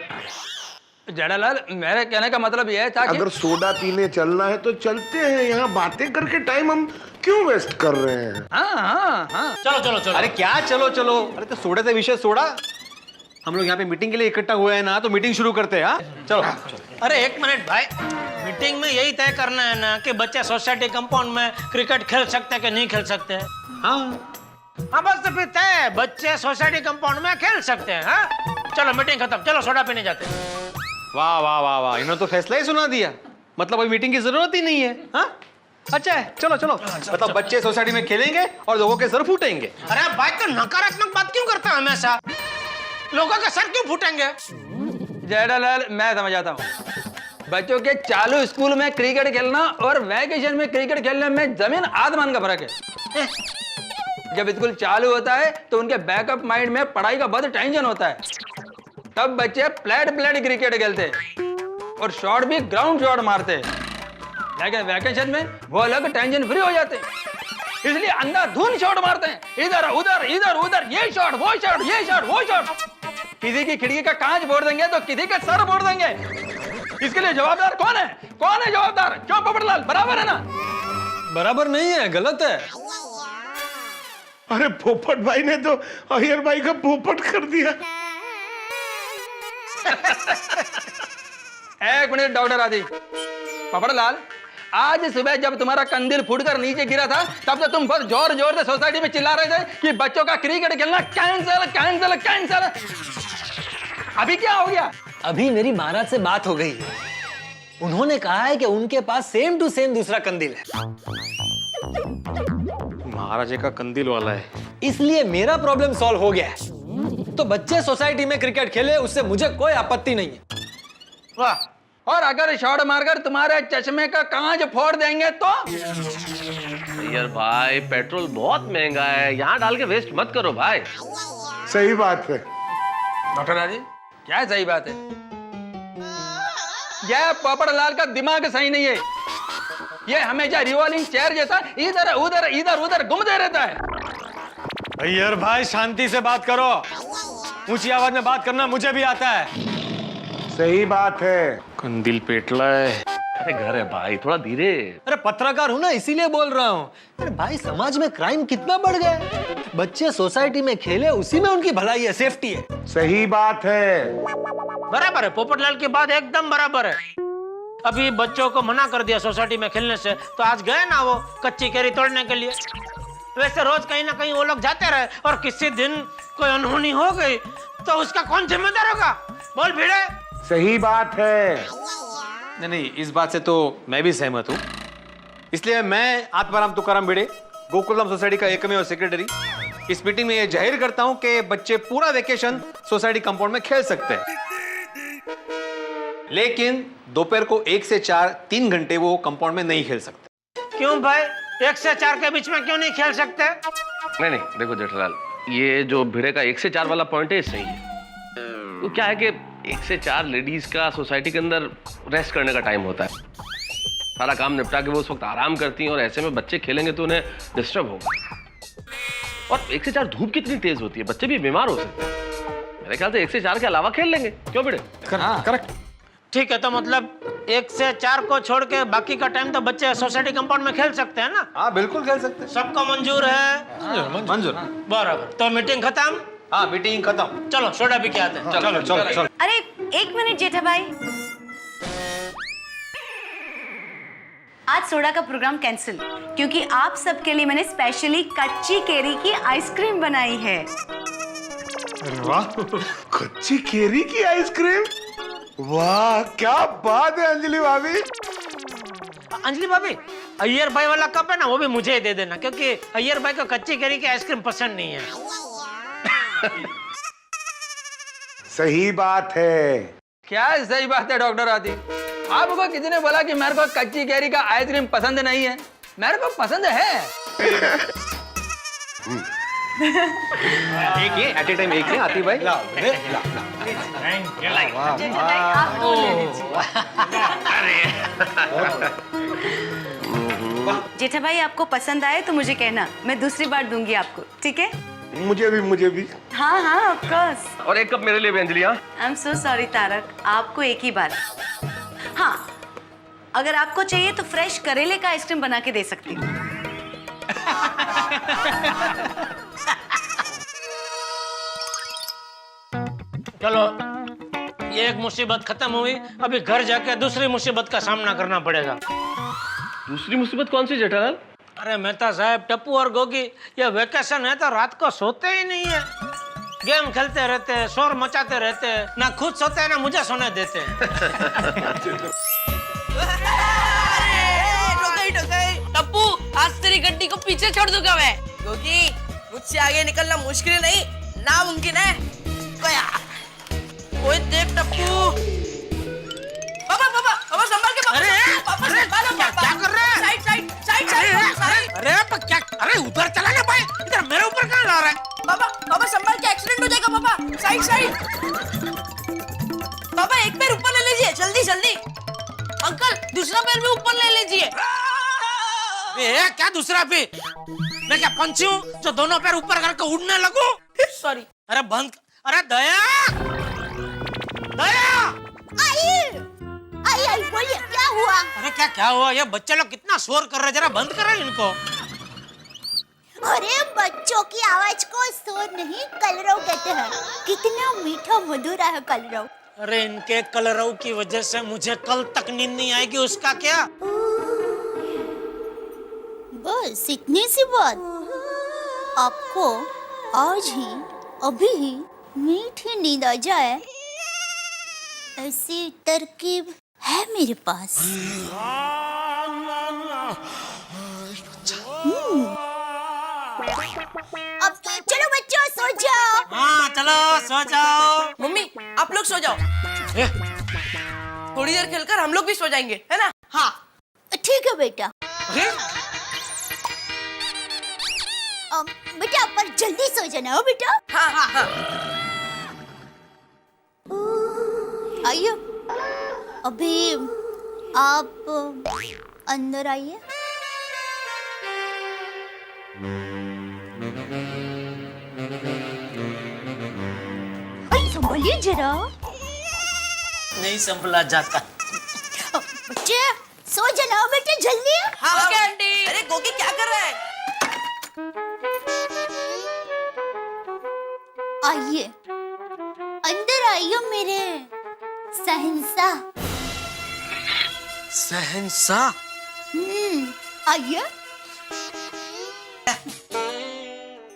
Speaker 3: जेठालाल, मेरे कहने का मतलब यह था कि
Speaker 16: अगर सोडा पीने चलना है तो चलते हैं, यहाँ बातें करके टाइम हम क्यों वेस्ट कर रहे हैं?
Speaker 3: हाँ।
Speaker 1: चलो चलो चलो।
Speaker 6: अरे क्या चलो चलो? अरे तो सोडे से विषय सोडा। हम लोग यहाँ पे मीटिंग के लिए इकट्ठा हुए हैं ना, तो मीटिंग शुरू करते हैं। चलो।
Speaker 1: अरे एक मिनट भाई, मीटिंग में यही तय करना है ना कि बच्चे सोसाइटी कंपाउंड में क्रिकेट खेल सकते हैं कि नहीं खेल सकते हैं? हाँ बस तो फिर तय, बच्चे सोसाइटी कंपाउंड में खेल सकते हैं। हाँ चलो मीटिंग खत्म, चलो सोडा पीने जाते हैं।
Speaker 6: वाह वाह वाह वाह, इन्होंने तो फैसला ही सुना दिया। मतलब अभी मीटिंग की जरूरत ही नहीं है। हाँ अच्छा है, चलो चलो। मतलब बच्चे सोसाइटी में खेलेंगे और लोगों के सर फूटेंगे।
Speaker 1: अरे भाई तो नकारात्मक बात क्यों करता है हमेशा? लोगों के सर क्यों फूटेंगे?
Speaker 3: जेठालाल, मैं समझ आता हूँ। बच्चों के चालू स्कूल में क्रिकेट खेलना और वैकेशन में क्रिकेट खेलने में जमीन आसमान का फर्क है। जब स्कूल चालू होता है तो उनके बैकअप माइंड में पढ़ाई का बहुत टेंशन होता है, तब बच्चे फ्लैट क्रिकेट खेलते और शॉट भी ग्राउंड शॉट मारते। लेकिन वैकेशन में वो अलग टेंशन फ्री हो जाते, इसलिए अंधाधुंध शॉट मारते हैं, इधर उधर इधर उधर, ये शॉट वो शॉट, ये शॉट वो शॉट। किसी की खिड़की का कांच फोड़ देंगे तो किसी का सर फोड़ देंगे। इसके लिए जवाबदार कौन है? कौन है जवाबदार? क्यों पोपटलाल? बराबर है ना?
Speaker 9: बराबर नहीं है, गलत है।
Speaker 16: अरे पोपट भाई ने तो अय्यर भाई का पोपट कर दिया।
Speaker 3: एक मिनट डॉक्टर आदि। पोपटलाल, आज सुबह जब तुम्हारा कंदील फूटकर नीचे गिरा था, तब तो तुम बहुत जोर जोर से सोसाइटी में चिल्ला रहे थे कि बच्चों का क्रिकेट खेलना कैंसिल कैंसिल कैंसिल। अभी क्या हो गया?
Speaker 9: अभी मेरी महाराज से बात हो गई है, उन्होंने कहा है कि उनके पास सेम टू सेम दूसरा कंदील है।
Speaker 6: महाराजे का कंदील वाला है,
Speaker 9: इसलिए मेरा प्रॉब्लम सॉल्व हो गया है। तो बच्चे सोसाइटी में क्रिकेट खेले, उससे मुझे कोई आपत्ति नहीं है।
Speaker 3: वाह। और अगर शॉट मारकर तुम्हारे चश्मे का कांच फोड़ देंगे तो?
Speaker 11: यार भाई, पेट्रोल बहुत महंगा है, यहाँ डाल के वेस्ट मत करो भाई।
Speaker 16: सही बात है
Speaker 3: डॉक्टर राजी, क्या सही बात है? यह पोपटलाल का दिमाग सही नहीं है, ये हमेशा रिवॉल्विंग चेयर जैसा इधर उधर इधर उधर घूमते रहता है।
Speaker 9: अय्यर भाई शांति से बात करो, ऊंची आवाज में बात करना मुझे भी आता है।
Speaker 16: सही बात है।
Speaker 6: कंदील पेटला है।
Speaker 11: अरे घर है भाई, थोड़ा धीरे।
Speaker 9: अरे पत्रकार हूं ना, इसीलिए बोल रहा हूँ। अरे भाई, समाज में क्राइम कितना बढ़ गया है। बच्चे सोसाइटी में खेले, उसी में उनकी भलाई है, सेफ्टी है।
Speaker 16: सही बात है।
Speaker 1: बराबर है, पोपटलाल की बात एकदम बराबर है। अभी बच्चों को मना कर दिया सोसाइटी में खेलने से, तो आज गए ना वो कच्ची केरी तोड़ने के लिए। वैसे रोज कहीं ना कहीं वो लोग जाते रहे और किसी दिन कोई अनहोनी हो गई तो उसका कौन जिम्मेदार होगा? बोल भिड़े।
Speaker 16: सही बात है।
Speaker 6: नहीं नहीं, इस बात से तो मैं भी सहमत हूँ। इसलिए मैं आत्माराम तुकाराम भिड़े, गोकुलधाम सोसाइटी का एकमेव सेक्रेटरी, इस मीटिंग में ये जाहिर करता हूँ कि बच्चे पूरा वेकेशन सोसाइटी कंपाउंड में खेल सकते हैं, लेकिन दोपहर को 1 से 4 3 घंटे वो कंपाउंड में नहीं खेल सकते।
Speaker 1: क्यों भाई, 1 से 4 के बीच में क्यों नहीं खेल सकते?
Speaker 11: नहीं नहीं, देखो जेठालाल, ये जो भिड़े का 1 से 4 वाला पॉइंट है, सही है। तो क्या है कि 1 से 4 लेडीज का सोसाइटी के अंदर रेस्ट करने का टाइम होता है, सारा काम निपटा के वो उस वक्त आराम करती हैं, और ऐसे में बच्चे खेलेंगे तो उन्हें डिस्टर्ब होगा। और 1 से 4 धूप कितनी तेज होती है, बच्चे भी बीमार हो सकते हैं। मेरे ख्याल से 1 से 4 के अलावा खेल लेंगे, क्यों भिड़े?
Speaker 6: करेक्ट।
Speaker 1: ठीक है, तो मतलब 1 से 4 को छोड़ के बाकी का टाइम तो बच्चे सोसाइटी कंपाउंड में खेल सकते हैं ना?
Speaker 6: हाँ बिल्कुल खेल सकते हैं।
Speaker 1: सबको मंजूर है?
Speaker 6: मंजूर।
Speaker 1: बराबर, तो मीटिंग खत्म?
Speaker 6: हाँ मीटिंग खत्म।
Speaker 1: चलो सोडा पी के आते हैं।
Speaker 6: चलो चलो चलो।
Speaker 12: अरे एक मिनट जेठा भाई, आज सोडा का प्रोग्राम कैंसिल, क्योंकि आप सबके लिए मैंने स्पेशली कच्ची केरी की आइसक्रीम बनाई है।
Speaker 16: वाह, कच्ची केरी की आइसक्रीम, वाह क्या बात है अंजलि भाभी।
Speaker 1: अंजलि भाभी, अय्यर भाई वाला कप है ना, वो भी मुझे ही दे देना, क्योंकि अय्यर भाई को कच्ची केरी की आइसक्रीम पसंद नहीं है।
Speaker 16: सही बात है।
Speaker 3: क्या सही बात है डॉक्टर आती। आपको किसी ने बोला कि मेरे को कच्ची कैरी का आइसक्रीम पसंद नहीं है? मेरे को पसंद है।
Speaker 6: एक ही एट ए टाइम एक ही आती भाई।
Speaker 12: जेठा भाई आपको पसंद आए तो मुझे कहना, मैं दूसरी बार दूंगी आपको, ठीक है?
Speaker 16: मुझे भी।
Speaker 12: हाँ हाँ ऑफ कोर्स।
Speaker 11: और एक कप मेरे लिए भी Anjali.
Speaker 12: I am so sorry Tarak, आपको एक ही बार। हाँ, अगर आपको चाहिए तो फ्रेश करेले का आइसक्रीम बना के दे सकती हूँ।
Speaker 1: चलो, ये एक मुसीबत खत्म हुई, अभी घर जाके दूसरी मुसीबत का सामना करना पड़ेगा।
Speaker 11: दूसरी मुसीबत कौन सी जेठालाल?
Speaker 1: अरे मेहता साहब, टप्पू और गोगी ये वेकेशन है तो रात को सोते ही नहीं है, गेम खेलते रहते हैं, शोर मचाते रहते हैं, ना खुद सोते हैं ना मुझे सोने देते हैं।
Speaker 2: टप्पू, आज तेरी गड्डी को पीछे छोड़ दूंगा मैं। गोगी, मुझसे आगे निकलना मुश्किल नहीं, नामुमकिन है। गया। ओए देख टप्पू। पापा संभाल के।
Speaker 1: अरे क्या कर रहे हैं?
Speaker 2: साइड।
Speaker 1: अरे उधर चला ना भाई, इधर मेरे ऊपर कहाँ ला रहा है?
Speaker 2: पापा संभाल के, एक्सीडेंट हो जाएगा पापा। साइड। पापा एक पैर ऊपर ले लीजिए, जल्दी। अंकल दूसरा पैर भी ऊपर ले लीजिए।
Speaker 1: क्या दूसरा पैर? मैं क्या पंछी हूँ जो दोनों पैर ऊपर करके उड़ने लगूं?
Speaker 2: सॉरी।
Speaker 1: अरे बंद। अरे दया।
Speaker 5: आई बोलिए क्या हुआ?
Speaker 1: अरे क्या हुआ? ये बच्चे लोग कितना शोर कर रहे हैं, जरा बंद करें इनको।
Speaker 5: अरे बच्चों की आवाज को शोर नहीं, कलरव कहते हैं। कितना मीठा मधुर है कलरव।
Speaker 1: अरे इनके कलरव की वजह से मुझे कल तक नींद नहीं आएगी, उसका क्या?
Speaker 5: बस इतनी सी बात। आपको आज ही अभी ही मीठी नींद आ जाए, ऐसी तरकीब है मेरे पास। अब तो चलो बच्चों सो जाओ।
Speaker 1: हाँ चलो सो जाओ।
Speaker 2: मम्मी आप लोग सो जाओ, थोड़ी देर खेलकर हम लोग भी सो जाएंगे, है ना?
Speaker 5: हाँ ठीक है बेटा। बेटा पर जल्दी सो जाना हो बेटा।
Speaker 2: हाँ।
Speaker 5: आइए, अभी आप अंदर आइए। संभलिए जरा।
Speaker 1: नहीं संभला जाता।
Speaker 5: बच्चे सो जाना बेटे जल्दी।
Speaker 2: हाँ ओके आंटी। अरे गोगी क्या कर रहा है?
Speaker 5: आइए अंदर आइए मेरे शहंशाह।
Speaker 1: शहंशाह?
Speaker 5: आइए।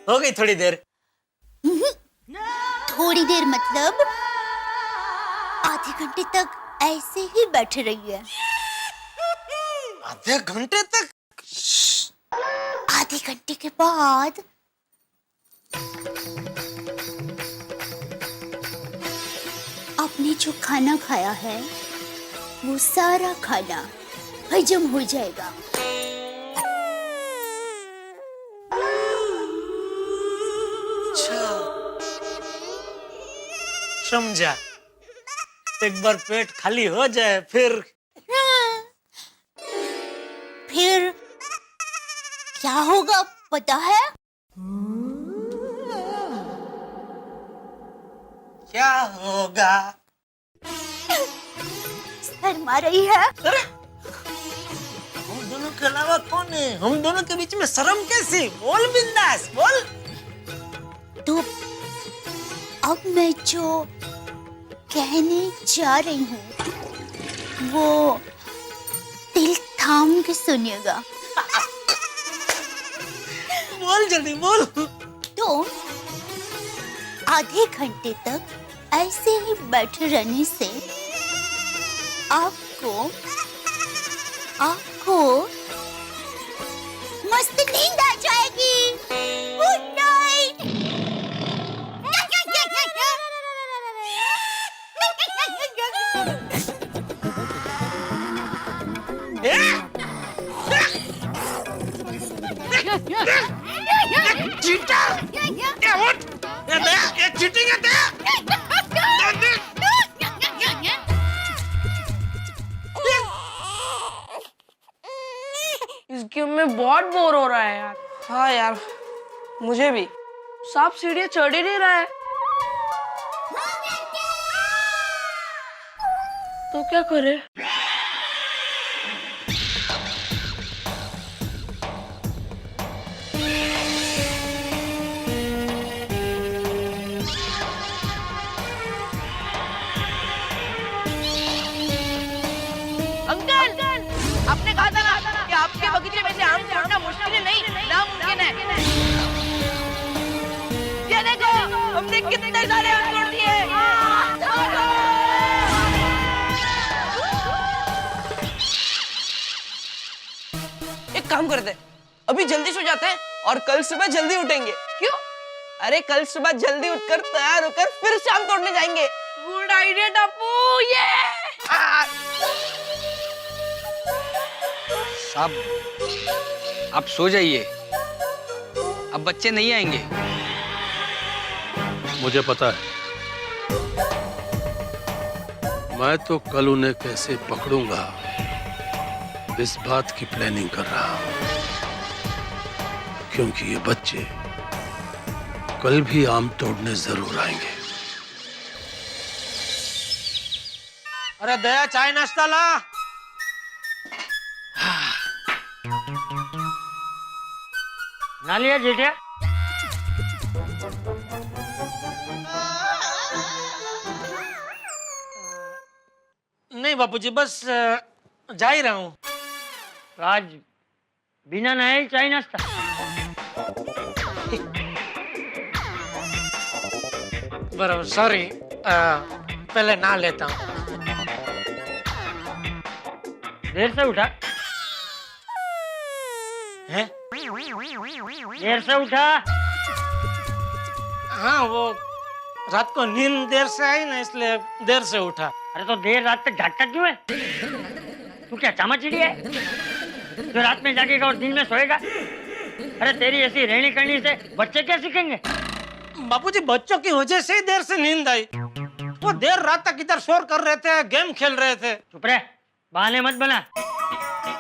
Speaker 1: हो गई थोड़ी देर।
Speaker 5: थोड़ी देर मतलब आधे घंटे तक ऐसे ही बैठे रहिए।
Speaker 1: आधे घंटे तक?
Speaker 5: आधे घंटे के बाद आपने जो खाना खाया है वो सारा खाना हजम हो जाएगा।
Speaker 1: समझा। एक बार पेट खाली हो जाए फिर
Speaker 5: क्या होगा पता है?
Speaker 1: क्या होगा?
Speaker 5: शर्मा रही है?
Speaker 1: हम दोनों के अलावा कौन है? हम दोनों के बीच में शर्म कैसी? बोल बिंदास बोल।
Speaker 5: तो अब मैं जो कहने जा रही हूँ वो दिल थाम के सुनिएगा।
Speaker 1: बोल जल्दी बोल।
Speaker 5: तो आधे घंटे तक ऐसे ही बैठे रहने से आपको मस्त नींद आ जाएगी। Good night.
Speaker 1: चीटिंग है
Speaker 2: इस गेम में बहुत बोर हो रहा है यार। हाँ यार, मुझे भी। सांप सीढ़ियाँ चढ़ ही नहीं रहा है, तो क्या करे? अंकल, आपने कहा था ना कि आपके बगीचे में से आम तोड़ना मुश्किल नहीं, नामुमकिन है। ये देखो, हमने कितने सारे आम तोड़ दिए। एक काम करते हैं, अभी जल्दी सो जाते हैं और कल सुबह जल्दी उठेंगे। क्यों? अरे कल सुबह जल्दी उठकर तैयार होकर फिर से आम तोड़ने जाएंगे। गुड आइडिया टप्पू, ये।
Speaker 3: साहब आप सो जाइए, अब बच्चे नहीं आएंगे।
Speaker 4: मुझे पता है, मैं तो कल उन्हें कैसे पकड़ूंगा इस बात की प्लानिंग कर रहा हूं, क्योंकि ये बच्चे कल भी आम तोड़ने जरूर आएंगे।
Speaker 1: अरे दया, चाय नाश्ता ला।
Speaker 8: ना लिया जेठिया?
Speaker 1: नहीं बापूजी, बस जा ही रहा हूँ।
Speaker 8: तो आज बिना नहाए ही चाय नाश्ता?
Speaker 1: बराबर, सॉरी, पहले नहा लेता हूँ।
Speaker 8: देर से उठा
Speaker 1: हैं?
Speaker 8: देर से उठा?
Speaker 1: हाँ, वो रात को नींद देर से आई ना, इसलिए देर से उठा।
Speaker 8: अरे तो देर रात तक जागता क्यों है? तू क्या चामाचिड़ी है जो रात में जागेगा और दिन में सोएगा? अरे तेरी ऐसी रहनी करनी से बच्चे क्या सीखेंगे?
Speaker 1: बापूजी, बच्चों की वजह से ही देर से नींद आई। वो देर रात तक इधर शोर कर रहे थे, गेम खेल रहे थे।
Speaker 8: चुप रहे, बहाने मत बना।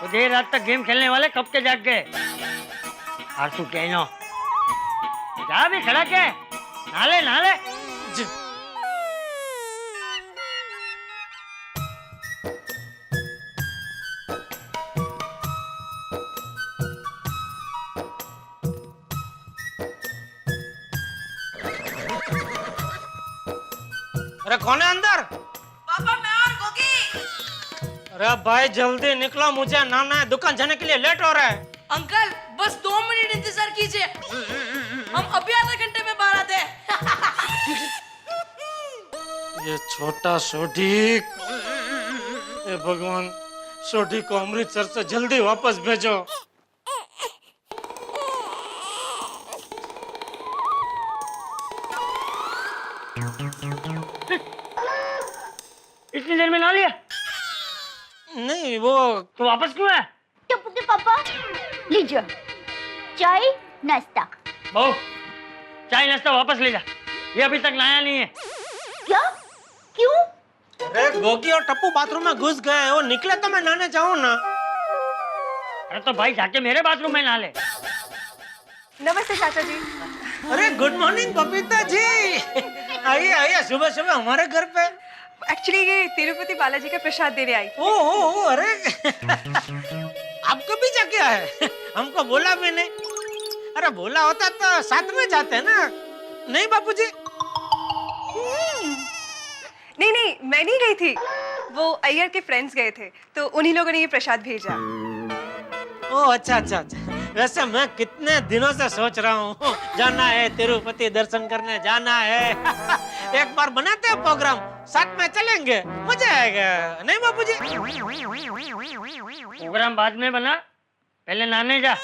Speaker 8: तो देर रात तक गेम खेलने वाले कब के जाग गए? आरसू कहनो जा भी खड़ा के नाले नाले।
Speaker 1: अरे कौन है अंदर?
Speaker 2: पापा, मैं और गोगी।
Speaker 1: अरे भाई जल्दी निकलो, मुझे नहाना है, दुकान जाने के लिए लेट हो रहा है।
Speaker 2: अंकल, बस 2 मिनट इंतजार कीजिए, हम अभी आधे घंटे में बाहर आते हैं।
Speaker 1: ये छोटा सोढ़ी, ये भगवान, सोढ़ी को अमृतसर से जल्दी वापस भेजो।
Speaker 8: इतनी देर में ना लिया?
Speaker 1: नहीं, वो
Speaker 8: तो वापस क्यों है?
Speaker 5: टप्पू के पापा, लीजिए चाय नाश्ता।
Speaker 8: बहू, चाय नाश्ता वापस ले जा, ये अभी तक लाया नहीं है।
Speaker 5: क्या? क्यों?
Speaker 1: अरे गोगी और टप्पू बाथरूम में घुस गए, वो निकले तो मैं नहाने जाऊं ना।
Speaker 8: अरे तो भाई जाके मेरे बाथरूम में नहा ले।
Speaker 2: नमस्ते चाचा जी।
Speaker 1: अरे गुड मॉर्निंग बबीता जी, आइए आइए, सुबह सुबह हमारे घर पे।
Speaker 2: एक्चुअली ये तिरुपति बालाजी का प्रसाद देने आई।
Speaker 1: ओ, अरे आपको भी जाके आए? हमको बोला भी नहीं। अरे बोला होता तो साथ में जाते ना, नहीं बापूजी?
Speaker 2: नहीं नहीं, मैं नहीं गई थी, वो अय्यर के फ्रेंड्स गए थे, तो उन्हीं लोगों ने ये प्रसाद भेजा।
Speaker 1: ओ अच्छा अच्छा अच्छा। वैसे मैं कितने दिनों से सोच रहा हूँ, जाना है तिरुपति दर्शन करने जाना है। एक बार बनाते हैं प्रोग्राम, साथ में चलेंगे, मजा आएगा, नहीं बापूजी?
Speaker 8: प्रोग्राम बाद में बना, पहले नहाने जा।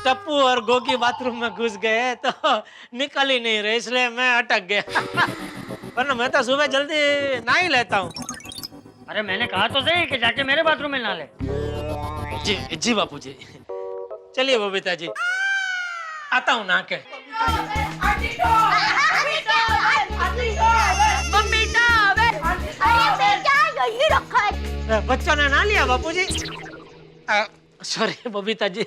Speaker 1: टप्पू और गोगी बाथरूम में घुस गए तो निकल ही नहीं रहे, इसलिए मैं अटक गया। वरना मैं तो सुबह जल्दी नहा ही लेता हूँ।
Speaker 8: अरे मैंने कहा तो सही कि जाके मेरे बाथरूम में नहा ले।
Speaker 1: जी जी बापू जी। चलिए बबीता जी, आता हूँ ना के।
Speaker 5: यही रखा है।
Speaker 1: बच्चों ने ना लिया बापू जी। सॉरी बबीता जी,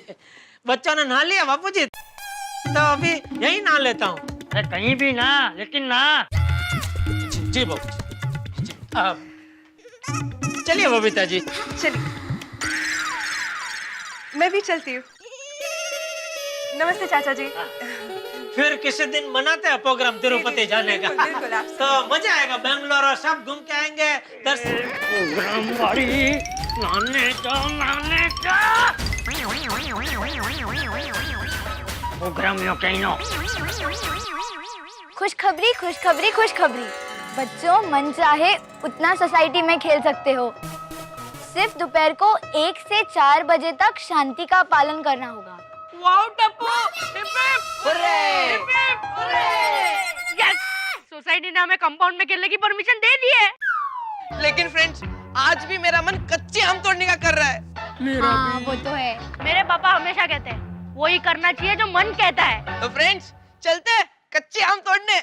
Speaker 1: बच्चों ने ना लिया बापू जी, तो अभी यही ना लेता हूँ।
Speaker 8: अरे कहीं भी ना, लेकिन ना।
Speaker 1: जी बापू जी। चलिए बबीता जी।
Speaker 2: चलिए, मैं भी चलती हूँ। नमस्ते चाचा जी।
Speaker 1: फिर किसी दिन मनाते हैं प्रोग्राम तिरुपति जाने का।
Speaker 2: बिल्कुल, आप
Speaker 1: तो मजा आएगा, बेंगलोर और सब घूम के आएंगे।
Speaker 8: प्रोग्राम वाली नाने का प्रोग्राम यो कहीं नो।
Speaker 5: खुशखबरी खुशखबरी खुशखबरी, बच्चों मन चाहे उतना सोसाइटी में खेल सकते हो, सिर्फ दोपहर को 1 से 4 बजे तक शांति का पालन करना होगा।
Speaker 8: वाओ टप्पू, यस, सोसाइटी ने हमें कंपाउंड में खेलने की परमिशन दे दी है।
Speaker 2: लेकिन फ्रेंड्स, आज भी मेरा मन कच्चे आम तोड़ने का कर रहा है।
Speaker 5: हाँ, वो तो है।
Speaker 13: मेरे पापा हमेशा कहते हैं वही करना चाहिए जो मन कहता है।
Speaker 2: तो फ्रेंड्स, चलते हैं कच्चे आम तोड़ने।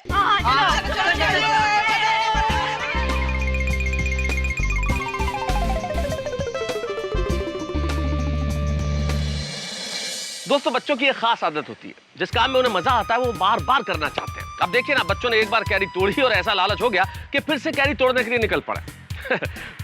Speaker 11: दोस्तों, बच्चों की एक खास आदत होती है, जिस काम में उन्हें मजा आता है वो बार बार करना चाहते हैं। अब देखिए ना, बच्चों ने एक बार कैरी तोड़ी और ऐसा लालच हो गया कि फिर से कैरी तोड़ने के लिए निकल पड़े।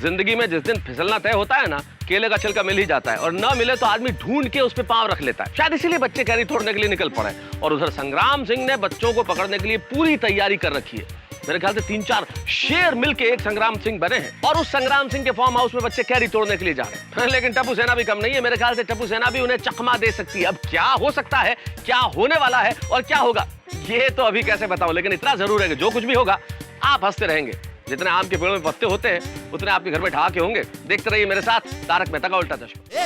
Speaker 11: जिंदगी में जिस दिन फिसलना तय होता है ना, केले का छिलका मिल ही जाता है, और न मिले तो आदमी ढूंढ के उस पे पांव रख लेता है। शायद इसीलिए बच्चे कैरी तोड़ने के लिए निकल पड़े। और उधर संग्राम सिंह ने बच्चों को पकड़ने के लिए पूरी तैयारी कर रखी है। मेरे ख्याल से 3-4 शेर मिलके एक संग्राम सिंह बने हैं, और उस संग्राम सिंह के फार्म हाउस में बच्चे कैरी तोड़ने के लिए जा रहे हैं। लेकिन टप्पू सेना भी कम नहीं है। मेरे ख्याल से टप्पू सेना भी उन्हें चकमा दे सकती है। अब क्या हो सकता है, क्या होने वाला है और क्या होगा, ये तो अभी कैसे बताऊं। लेकिन इतना जरूर है कि जो कुछ भी होगा आप हंसते रहेंगे। जितने आम के पेड़ों में पत्ते होते हैं उतने आपके घर में ढाके होंगे। देखते रहिए मेरे साथ तारक मेहता का उल्टा चश्मा।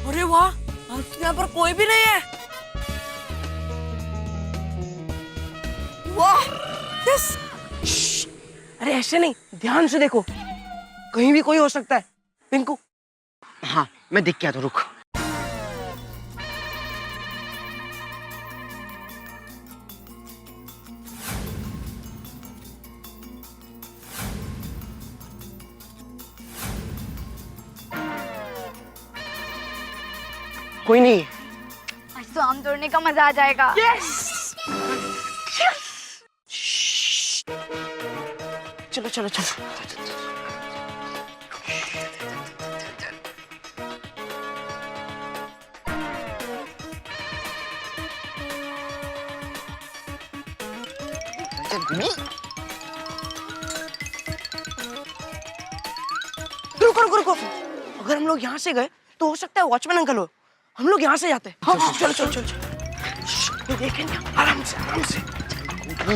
Speaker 2: अरे वाह, आज तो यहाँ पर कोई भी नहीं है। वाह, यस। अरे ऐसे नहीं, ध्यान से देखो, कहीं भी कोई हो सकता है। पिंकू।
Speaker 14: हाँ, मैं देख के आता हूं, रुक। कोई नहीं।
Speaker 5: आज तो आम तोड़ने का मजा आ जाएगा।
Speaker 2: चलो चलो चलो। रुको रुको रुको, अगर हम लोग यहाँ से गए तो हो सकता है वॉचमैन अंकल हो। हम लोग यहाँ से जाते हैं। हाँ, चलो चलो चलो चलो। देखेंगे आराम से आराम से।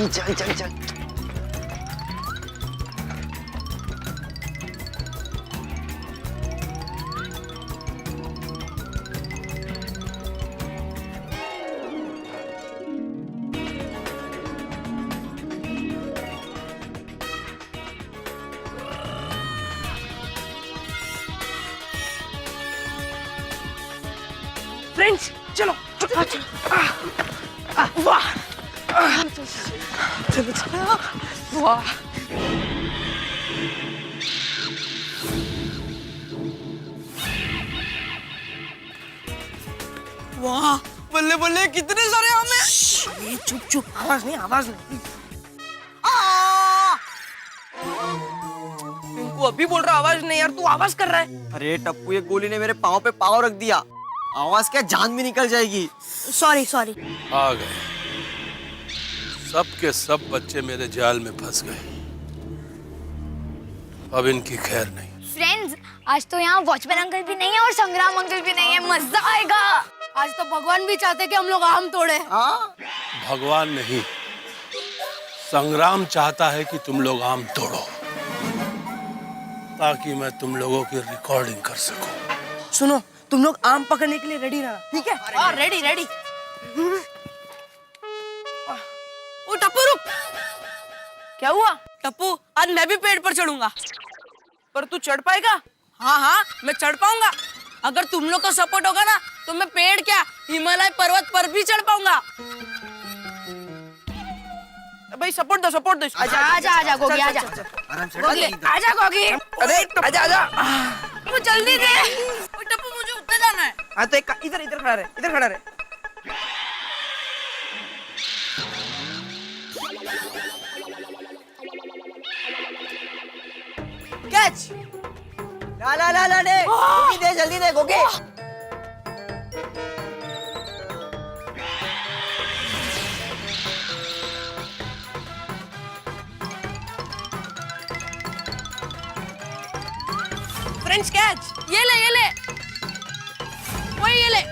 Speaker 14: चल चल चल।
Speaker 2: फ्रेंड्स, चलो चलो चलो। वाह, चलो चलो। वाह, वाह, बल्ले बल्ले, कितने सारे आम हैं। ये चुप चुप, आवाज नहीं आवाज नहीं। पिंकू अभी बोल रहा आवाज नहीं यार, तू आवाज कर रहा है।
Speaker 14: अरे टप्पू, ये गोली ने मेरे पाँव पे पाँव रख दिया। आवाज क्या, जान भी निकल जाएगी।
Speaker 5: Sorry sorry.
Speaker 4: आ गए, सब के सब बच्चे मेरे जाल में फंस गए। अब इनकी खैर नहीं।
Speaker 5: फ्रेंड्स, आज तो यहाँ वॉचमैन अंकल भी नहीं है और संग्राम अंकल भी नहीं है, मजा आएगा।
Speaker 12: आज तो भगवान भी चाहते कि हम लोग आम तोड़े।
Speaker 4: भगवान नहीं, संग्राम चाहता है कि तुम लोग आम तोड़ो। ताकि मैं तुम लोगों की रिकॉर्डिंग कर सकूं।
Speaker 2: सुनो, तुम लोग आम पकड़ने के लिए रेडी रहना, ठीक है?
Speaker 12: हाँ, रेडी रेडी। ओ टप्पू रुक।
Speaker 2: क्या हुआ?
Speaker 12: टप्पू, आज मैं भी पेड़ पर चढ़ूंगा।
Speaker 2: पर तू चढ़ पाएगा?
Speaker 12: हाँ हाँ, मैं चढ़ पाऊंगा। अगर तुम लोग का सपोर्ट होगा ना, तो मैं पेड़ क्या, हिमालय पर्वत पर भी चढ़ पाऊंगा।
Speaker 2: भाई सपोर्ट दो, सपोर्ट दो।
Speaker 12: आजा आजा आजा गोगी, आजा गोगी, आजा गोगी।
Speaker 2: अरे आजा आजा।
Speaker 12: वो जल्दी दे। ओ टप्पू, मुझे ऊपर जाना है।
Speaker 2: हाँ तो इधर इधर खड़ा रहे, इधर खड़ा रहे।
Speaker 14: कैच। ला ला ला ला दे, गोगी दे, जल्दी दे गोगी।
Speaker 12: French catch. ये ले ये ले, वही ये ले।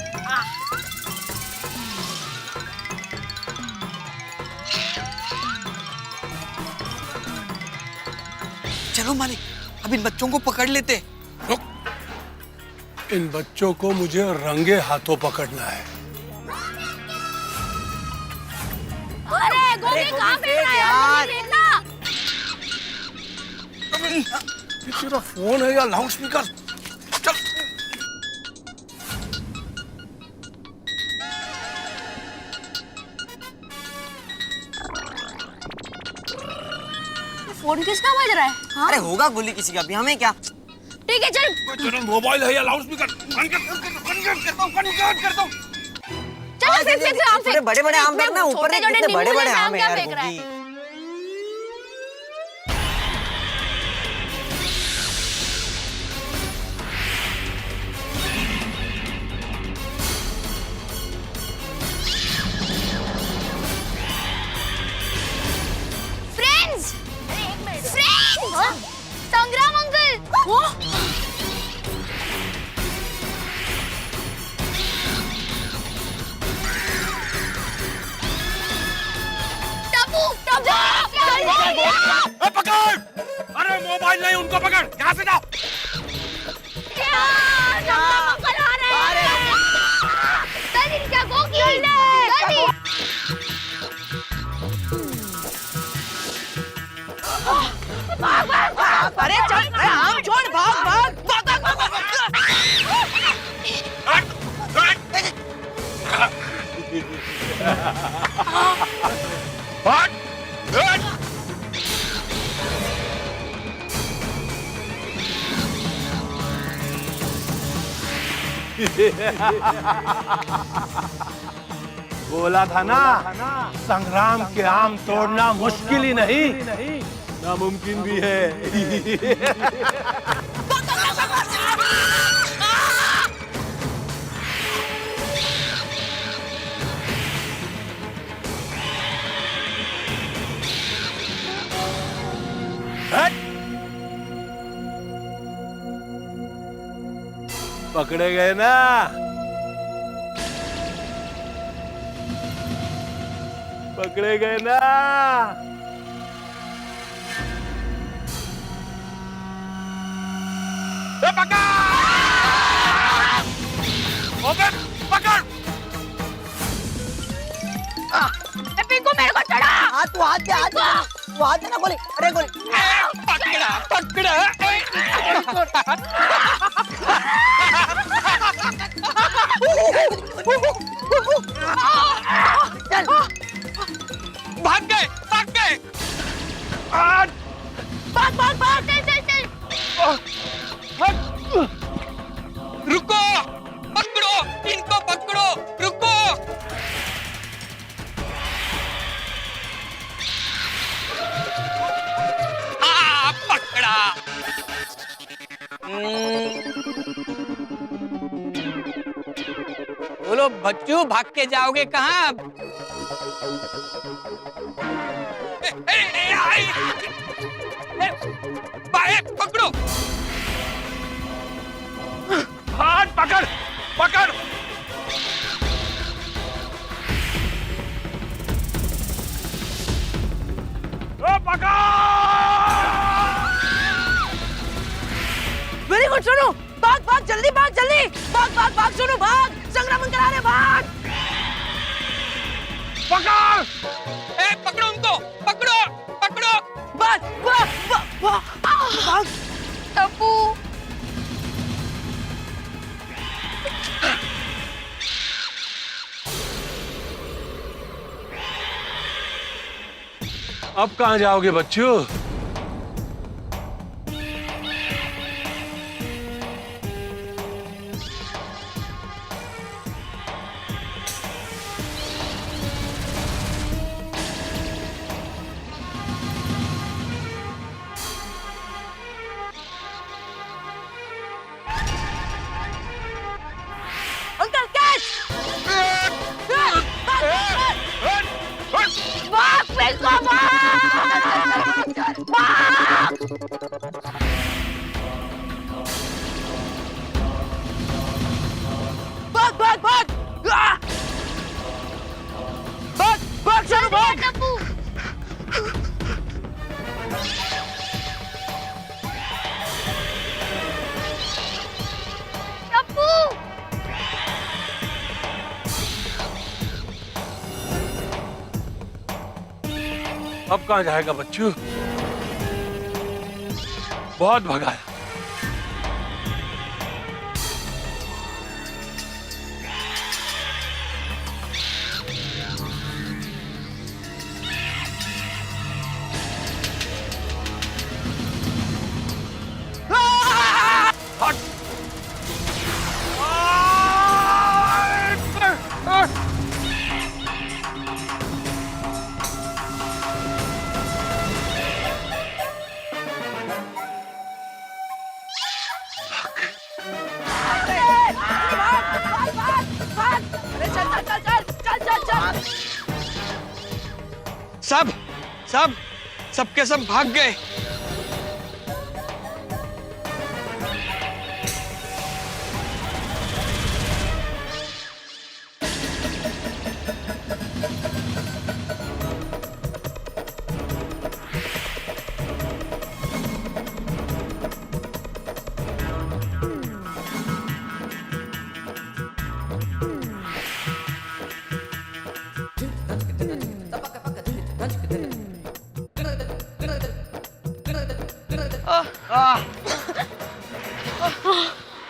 Speaker 14: चलो मालिक, अब इन बच्चों को पकड़ लेते।
Speaker 4: इन बच्चों को मुझे रंगे हाथों पकड़ना है।
Speaker 5: अरे गोगी कहाँ फेंक रहा है यार? फेंकना।
Speaker 4: ये तेरा फोन है या लाउड स्पीकर? चल।
Speaker 12: फोन किसका बज रहा है? हाँ?
Speaker 14: अरे होगा गोली किसी का भी, हमें क्या?
Speaker 12: ठीक है चल।
Speaker 4: तेरा मोबाइल है या लाउड स्पीकर? बंद कर दो।
Speaker 12: चलो फेंक
Speaker 14: बड़े बड़े आम फेंकना, ऊपर से कितने बड़े बड़े आम है यार गोगी।
Speaker 5: फ्रेंड्स, फ्रेंड्स, संग्राम अंकल।
Speaker 4: पकड़! अरे मोबाइल नहीं, उनको पकड़। यहाँ से जाओ।
Speaker 2: अरे चल, अरे आम छोड़, भाग भाग।
Speaker 4: बोला था ना, संग्राम के आम तोड़ना मुश्किल ही नहीं, नामुमकिन भी है। पकड़े गए ना? पकड़े गए ना? पकड़! पकड़!
Speaker 5: पिंकू मेरे को चढ़ा।
Speaker 14: हाथ तू हाथ दे, हाथ दे, तू हाथ दे ना गोली। अरे गोली
Speaker 11: पकड़ा पकड़ा।
Speaker 14: चल
Speaker 11: भाग गए, भाग गए।
Speaker 5: भाग भाग भाग, चल चल चल।
Speaker 11: रुको, पकड़ो इनको, पकड़ो, रुको। पकड़ा।
Speaker 3: बोलो बच्चों, भाग के जाओगे कहाँ?
Speaker 11: पकड़ो। हाथ पकड़, पकड़। पकड़।
Speaker 2: कैमरा बंद करा रहे, भाग।
Speaker 3: पकड़! ए, पकड़ो उनको! पकड़ो! पकड़ो!
Speaker 2: भाग भाग भाग भाग।
Speaker 13: टप्पू
Speaker 4: अब कहाँ जाओगे बच्चों?
Speaker 2: Uncle catch. भाग फेंको, भाग भाग भाग भाग भाग चलो भाग।
Speaker 5: टप्पू टप्पू
Speaker 4: अब कहाँ जाएगा बच्चों? बहुत भगाया।
Speaker 3: सबके सब भाग गए।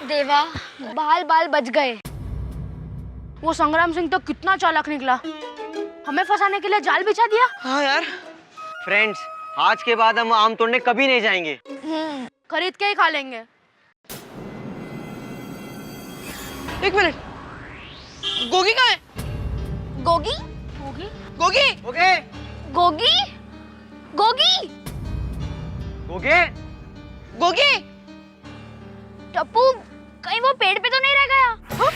Speaker 13: देवा, बाल बाल बच गए। वो संग्राम सिंह तो कितना चालाक निकला, हमें फंसाने के लिए जाल बिछा दिया।
Speaker 14: हाँ यार। फ्रेंड्स, आज के बाद हम आम तोड़ने कभी नहीं जाएंगे।
Speaker 13: खरीद के ही खा लेंगे।
Speaker 2: एक मिनट, गोगी कहाँ है?
Speaker 13: गोगी? गोगी?
Speaker 2: गोगी?
Speaker 14: ओके।
Speaker 13: गोगी? गोगी?
Speaker 14: गोगे?
Speaker 2: गोगी?
Speaker 13: टप्पू, कहीं वो पेड़ पे तो नहीं रह गया?
Speaker 2: हाँ?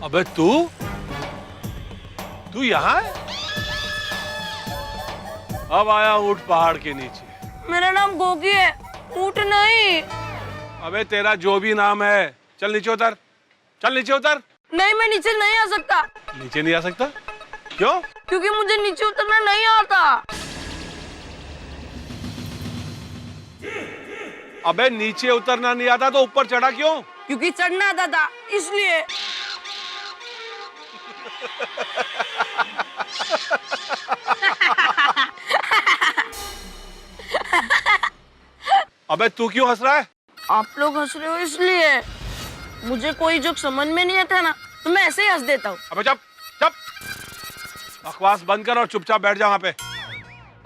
Speaker 4: अबे तू यहाँ है? अब आया ऊंट पहाड़ के नीचे।
Speaker 2: मेरा नाम गोगी है, ऊंट नहीं।
Speaker 4: अबे तेरा जो भी नाम है, चल नीचे उतर। चल नीचे उतर।
Speaker 2: नहीं, मैं नीचे नहीं आ सकता।
Speaker 4: नीचे नहीं आ सकता? क्यों?
Speaker 2: क्योंकि मुझे नीचे उतरना नहीं आता।
Speaker 4: अबे नीचे उतरना नहीं आता तो ऊपर चढ़ा क्यों?
Speaker 2: क्योंकि चढ़ना आता था, इसलिए।
Speaker 4: अबे तू क्यों हंस रहा है?
Speaker 2: आप लोग हंस रहे हो इसलिए। मुझे कोई जोक समझ में नहीं आता ना, तो मैं ऐसे ही हंस देता हूँ।
Speaker 4: अबे चुप चुप, बकवास बंद कर और चुपचाप बैठ जा वहां पे।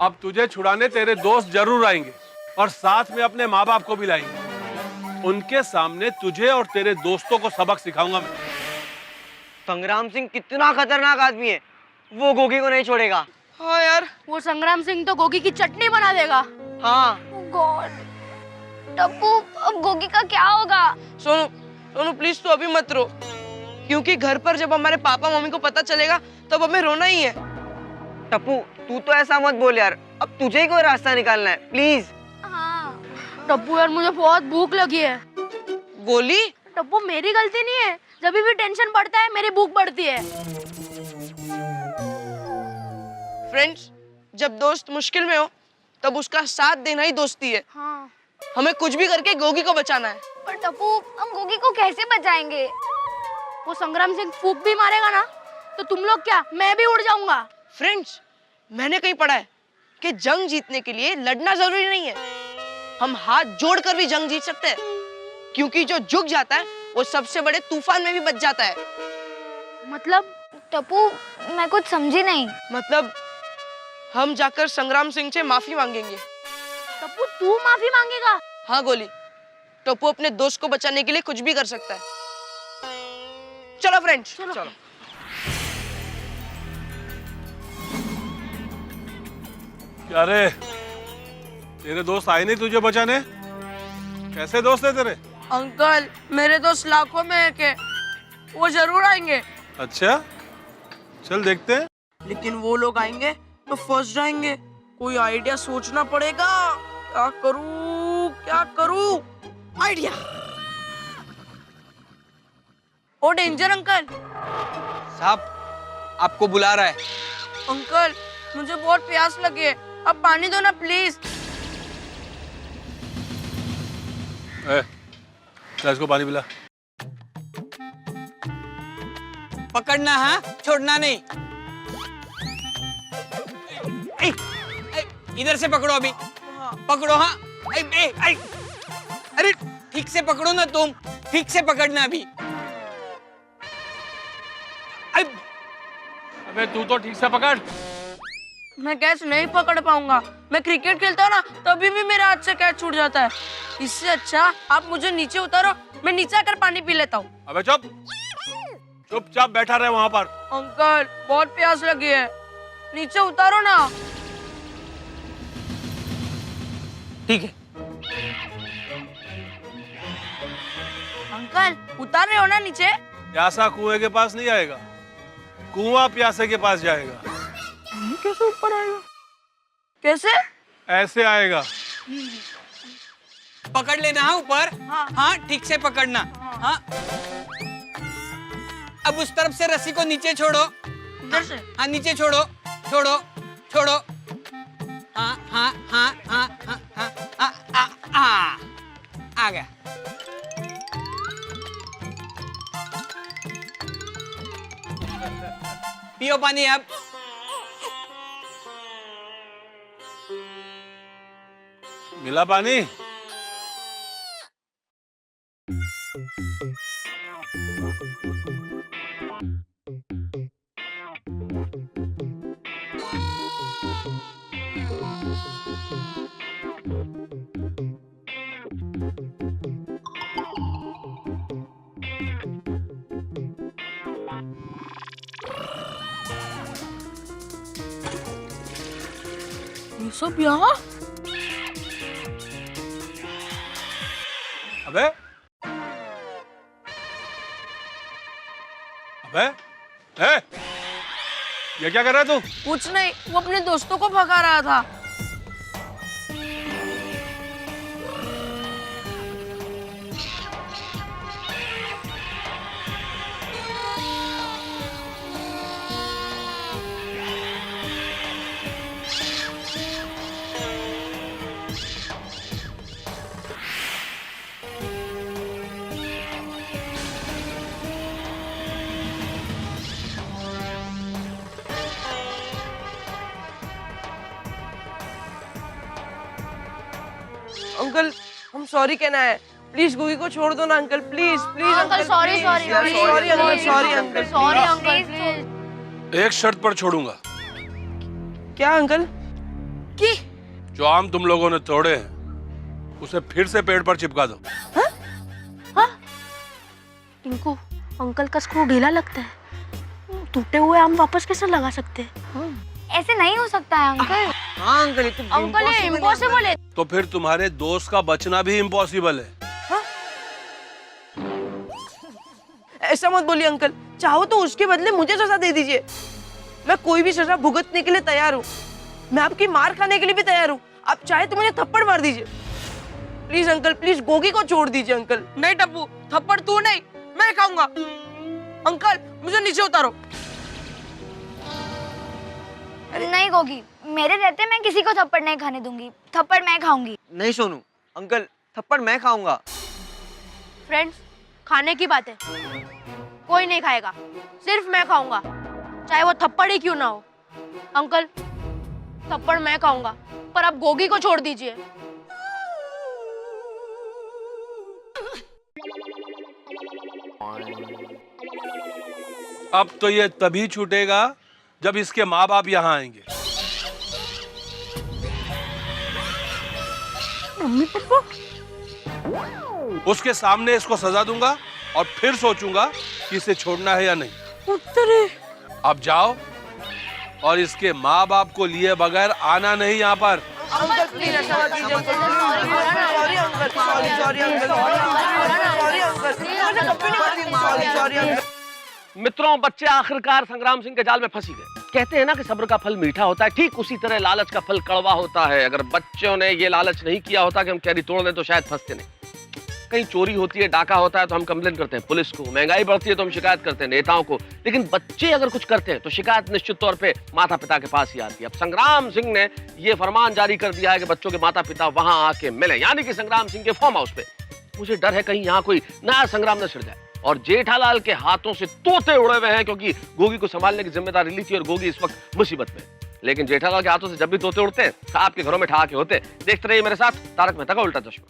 Speaker 4: अब तुझे छुड़ाने तेरे दोस्त जरूर आएंगे और साथ में अपने माँ बाप को भी लाएंगे। उनके सामने तुझे और तेरे दोस्तों को सबक सिखाऊंगा मैं।
Speaker 14: संग्राम सिंह कितना खतरनाक आदमी है, वो गोगी को नहीं छोड़ेगा।
Speaker 13: हाँ यार, वो संग्राम सिंह तो गोगी की चटनी बना देगा।
Speaker 14: हाँ।
Speaker 13: गॉड, टप्पू, अब गोगी का क्या होगा?
Speaker 2: सोनू, सोनू प्लीज तू अभी मत रो, क्योंकि घर पर जब हमारे पापा मम्मी को पता चलेगा तब हमें रोना ही है।
Speaker 14: टप्पू, तू तो ऐसा मत बोल यार, अब तुझे ही कोई रास्ता निकालना है, प्लीज।
Speaker 13: हाँ। टप्पू यार मुझे बहुत भूख लगी है।
Speaker 2: गोली?
Speaker 13: टप्पू मेरी गलती नहीं है, जब भी टेंशन बढ़ता है मेरी भूख बढ़ती है।
Speaker 2: फ्रेंड्स, जब दोस्त मुश्किल में हो तब उसका साथ देना ही दोस्ती है।
Speaker 13: हाँ।
Speaker 2: हमें कुछ भी करके गोगी को बचाना है।
Speaker 13: पर टप्पू हम गोगी को कैसे बचाएंगे? वो संग्राम सिंह फूंक भी मारेगा ना तो तुम लोग क्या, मैं भी उड़ जाऊंगा।
Speaker 2: फ्रेंड्स, मैंने कहीं पढ़ा है कि जंग जीतने के लिए लड़ना जरूरी नहीं है, हम हाथ जोड़कर भी जंग जीत सकते हैं, क्योंकि जो झुक जाता है वो सबसे बड़े तूफान में भी बच जाता है।
Speaker 13: मतलब? टप्पू मैं कुछ समझी नहीं।
Speaker 2: मतलब हम जाकर संग्राम सिंह से माफी मांगेंगे।
Speaker 13: टप्पू तू माफी मांगेगा?
Speaker 2: हाँ गोली, टप्पू अपने दोस्त को बचाने के लिए कुछ भी कर सकता है। चलो फ्रेंड्स, चलो।
Speaker 4: क्या रे, तेरे दोस्त आए नहीं तुझे बचाने? कैसे दोस्त है तेरे?
Speaker 2: अंकल, मेरे दोस्त लाखों में एक है, वो जरूर आएंगे।
Speaker 4: अच्छा, चल देखते हैं।
Speaker 2: लेकिन वो लोग आएंगे तो फंस जाएंगे, कोई आइडिया सोचना पड़ेगा। क्या करूं? आइडिया। ओ डेंजर अंकल।
Speaker 3: साहब, आपको बुला रहा है।
Speaker 2: अंकल, मुझे बहुत प्यास लगी है, अब पानी दो ना प्लीज।
Speaker 4: इसको पानी पिला।
Speaker 14: पकड़ना है, छोड़ना नहीं। इधर से पकड़ो अभी। पकड़ो। हाँ, अरे ठीक से पकड़ो ना तुम, ठीक से पकड़ना अभी।
Speaker 4: अबे तू तो ठीक से पकड़।
Speaker 2: मैं कैच नहीं पकड़ पाऊंगा, मैं क्रिकेट खेलता हूँ ना तभी भी मेरे हाथ से कैच छूट जाता है। इससे अच्छा आप मुझे नीचे उतारो, मैं नीचे आकर पानी पी लेता हूँ।
Speaker 4: अबे चुपचाप बैठा रहे वहां पर।
Speaker 2: अंकल, बहुत प्यास लगी है, नीचे उतारो ना।
Speaker 14: ठीक है।
Speaker 2: अंकल, उतार रहे हो ना नीचे?
Speaker 4: प्यासा कुएं के पास नहीं आएगा, कुआं प्यासे के पास जाएगा।
Speaker 2: कैसे ऊपर आएगा? कैसे?
Speaker 4: ऐसे आएगा।
Speaker 14: पकड़ लेना है ऊपर। हाँ, ठीक से पकड़ना। हाँ। अब उस तरफ से रस्सी को नीचे छोड़ो।
Speaker 2: इधर से?
Speaker 14: हाँ, नीचे छोड़ो। हाँ। आ गया। पियो पानी अब।
Speaker 4: मिला पानी?
Speaker 2: ये सब यहाँ?
Speaker 4: अबे ये क्या कर रहा है तू?
Speaker 2: कुछ नहीं, वो अपने दोस्तों को भगा रहा था। अंकल, हम सॉरी कहना है, प्लीज गोगी को छोड़ दो ना अंकल, प्लीज
Speaker 13: अंकल सॉरी
Speaker 4: एक शर्त पर छोड़ूंगा।
Speaker 2: क्या अंकल? की?
Speaker 4: जो आम तुम लोगों ने तोड़े हैं उसे फिर से पेड़ पर चिपका दो।
Speaker 13: टिंकू, अंकल का स्क्रू ढीला लगता है, टूटे हुए आम वापस कैसे लगा सकते हैं? ऐसे नहीं हो सकता है अंकल।
Speaker 14: हाँ अंकल,
Speaker 13: ये इम्पॉसिबल है।
Speaker 4: तो फिर तुम्हारे दोस्त का बचना भी इम्पॉसिबल है।
Speaker 2: ऐसा मत बोलिए अंकल, चाहो तो उसके बदले मुझे सजा दे दीजिए, मैं कोई भी सजा भुगतने के लिए तैयार हूँ। मैं आपकी मार खाने के लिए भी तैयार हूँ, आप चाहे तो मुझे थप्पड़ मार दीजिए। प्लीज अंकल, प्लीज गोगी को छोड़ दीजिए अंकल। नहीं टप्पू, थप्पड़ तू नहीं, मैं खाऊंगा। अंकल मुझे नीचे उतारो।
Speaker 5: नहीं गोगी, मेरे रहते मैं किसी को थप्पड़ नहीं खाने दूंगी, थप्पड़ मैं खाऊंगी।
Speaker 14: नहीं सोनू, अंकल थप्पड़ मैं खाऊंगा।
Speaker 13: फ्रेंड्स, खाने की बात है, कोई नहीं खाएगा, सिर्फ मैं खाऊंगा, चाहे वो थप्पड़ ही क्यों ना हो। अंकल, थप्पड़ मैं खाऊंगा, पर आप गोगी को छोड़ दीजिए।
Speaker 4: अब तो ये तभी छूटेगा जब इसके माँ बाप यहाँ आएंगे।
Speaker 2: मम्मी पापा,
Speaker 4: उसके सामने इसको सजा दूंगा और फिर सोचूंगा कि इसे छोड़ना है या नहीं।
Speaker 2: उत्तरे।
Speaker 4: अब जाओ और इसके माँ बाप को लिए बगैर आना नहीं यहाँ पर।
Speaker 2: अंकल प्लीज ऐसा मत कीजिए uncle. Sorry uncle, sorry uncle, sorry uncle, मुझे कभी नहीं मारेंगे। Sorry uncle.
Speaker 11: मित्रों, बच्चे आखिरकार संग्राम सिंह के जाल में फंसी गए। कहते हैं ना कि सब्र का फल मीठा होता है, ठीक उसी तरह लालच का फल कड़वा होता है। अगर बच्चों ने ये लालच नहीं किया होता कि हम कैरी तोड़ दें तो शायद फंसते नहीं। कहीं चोरी होती है, डाका होता है तो हम कंप्लेन करते हैं पुलिस को, महंगाई बढ़ती है तो हम शिकायत करते हैं नेताओं को, लेकिन बच्चे अगर कुछ करते हैं तो शिकायत निश्चित तौर पे माता पिता के पास ही आती है। अब संग्राम सिंह ने ये फरमान जारी कर दिया है कि बच्चों के माता पिता वहां आके मिले, यानी कि संग्राम सिंह के फार्म हाउस पे। मुझे डर है कहीं यहाँ कोई नया संग्राम न छिड़ जाए। और जेठालाल के हाथों से तोते उड़े हुए हैं, क्योंकि गोगी को संभालने की जिम्मेदारी ली थी और गोगी इस वक्त मुसीबत में। लेकिन जेठालाल के हाथों से जब भी तोते उड़ते हैं आपके घरों में ठहाके होते। देखते रहिए मेरे साथ तारक मेहता का उल्टा चश्मा।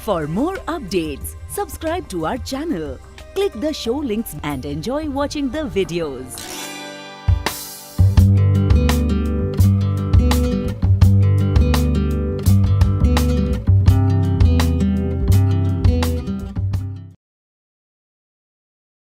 Speaker 17: For more updates, subscribe to our channel, click the show links and enjoy watching the videos.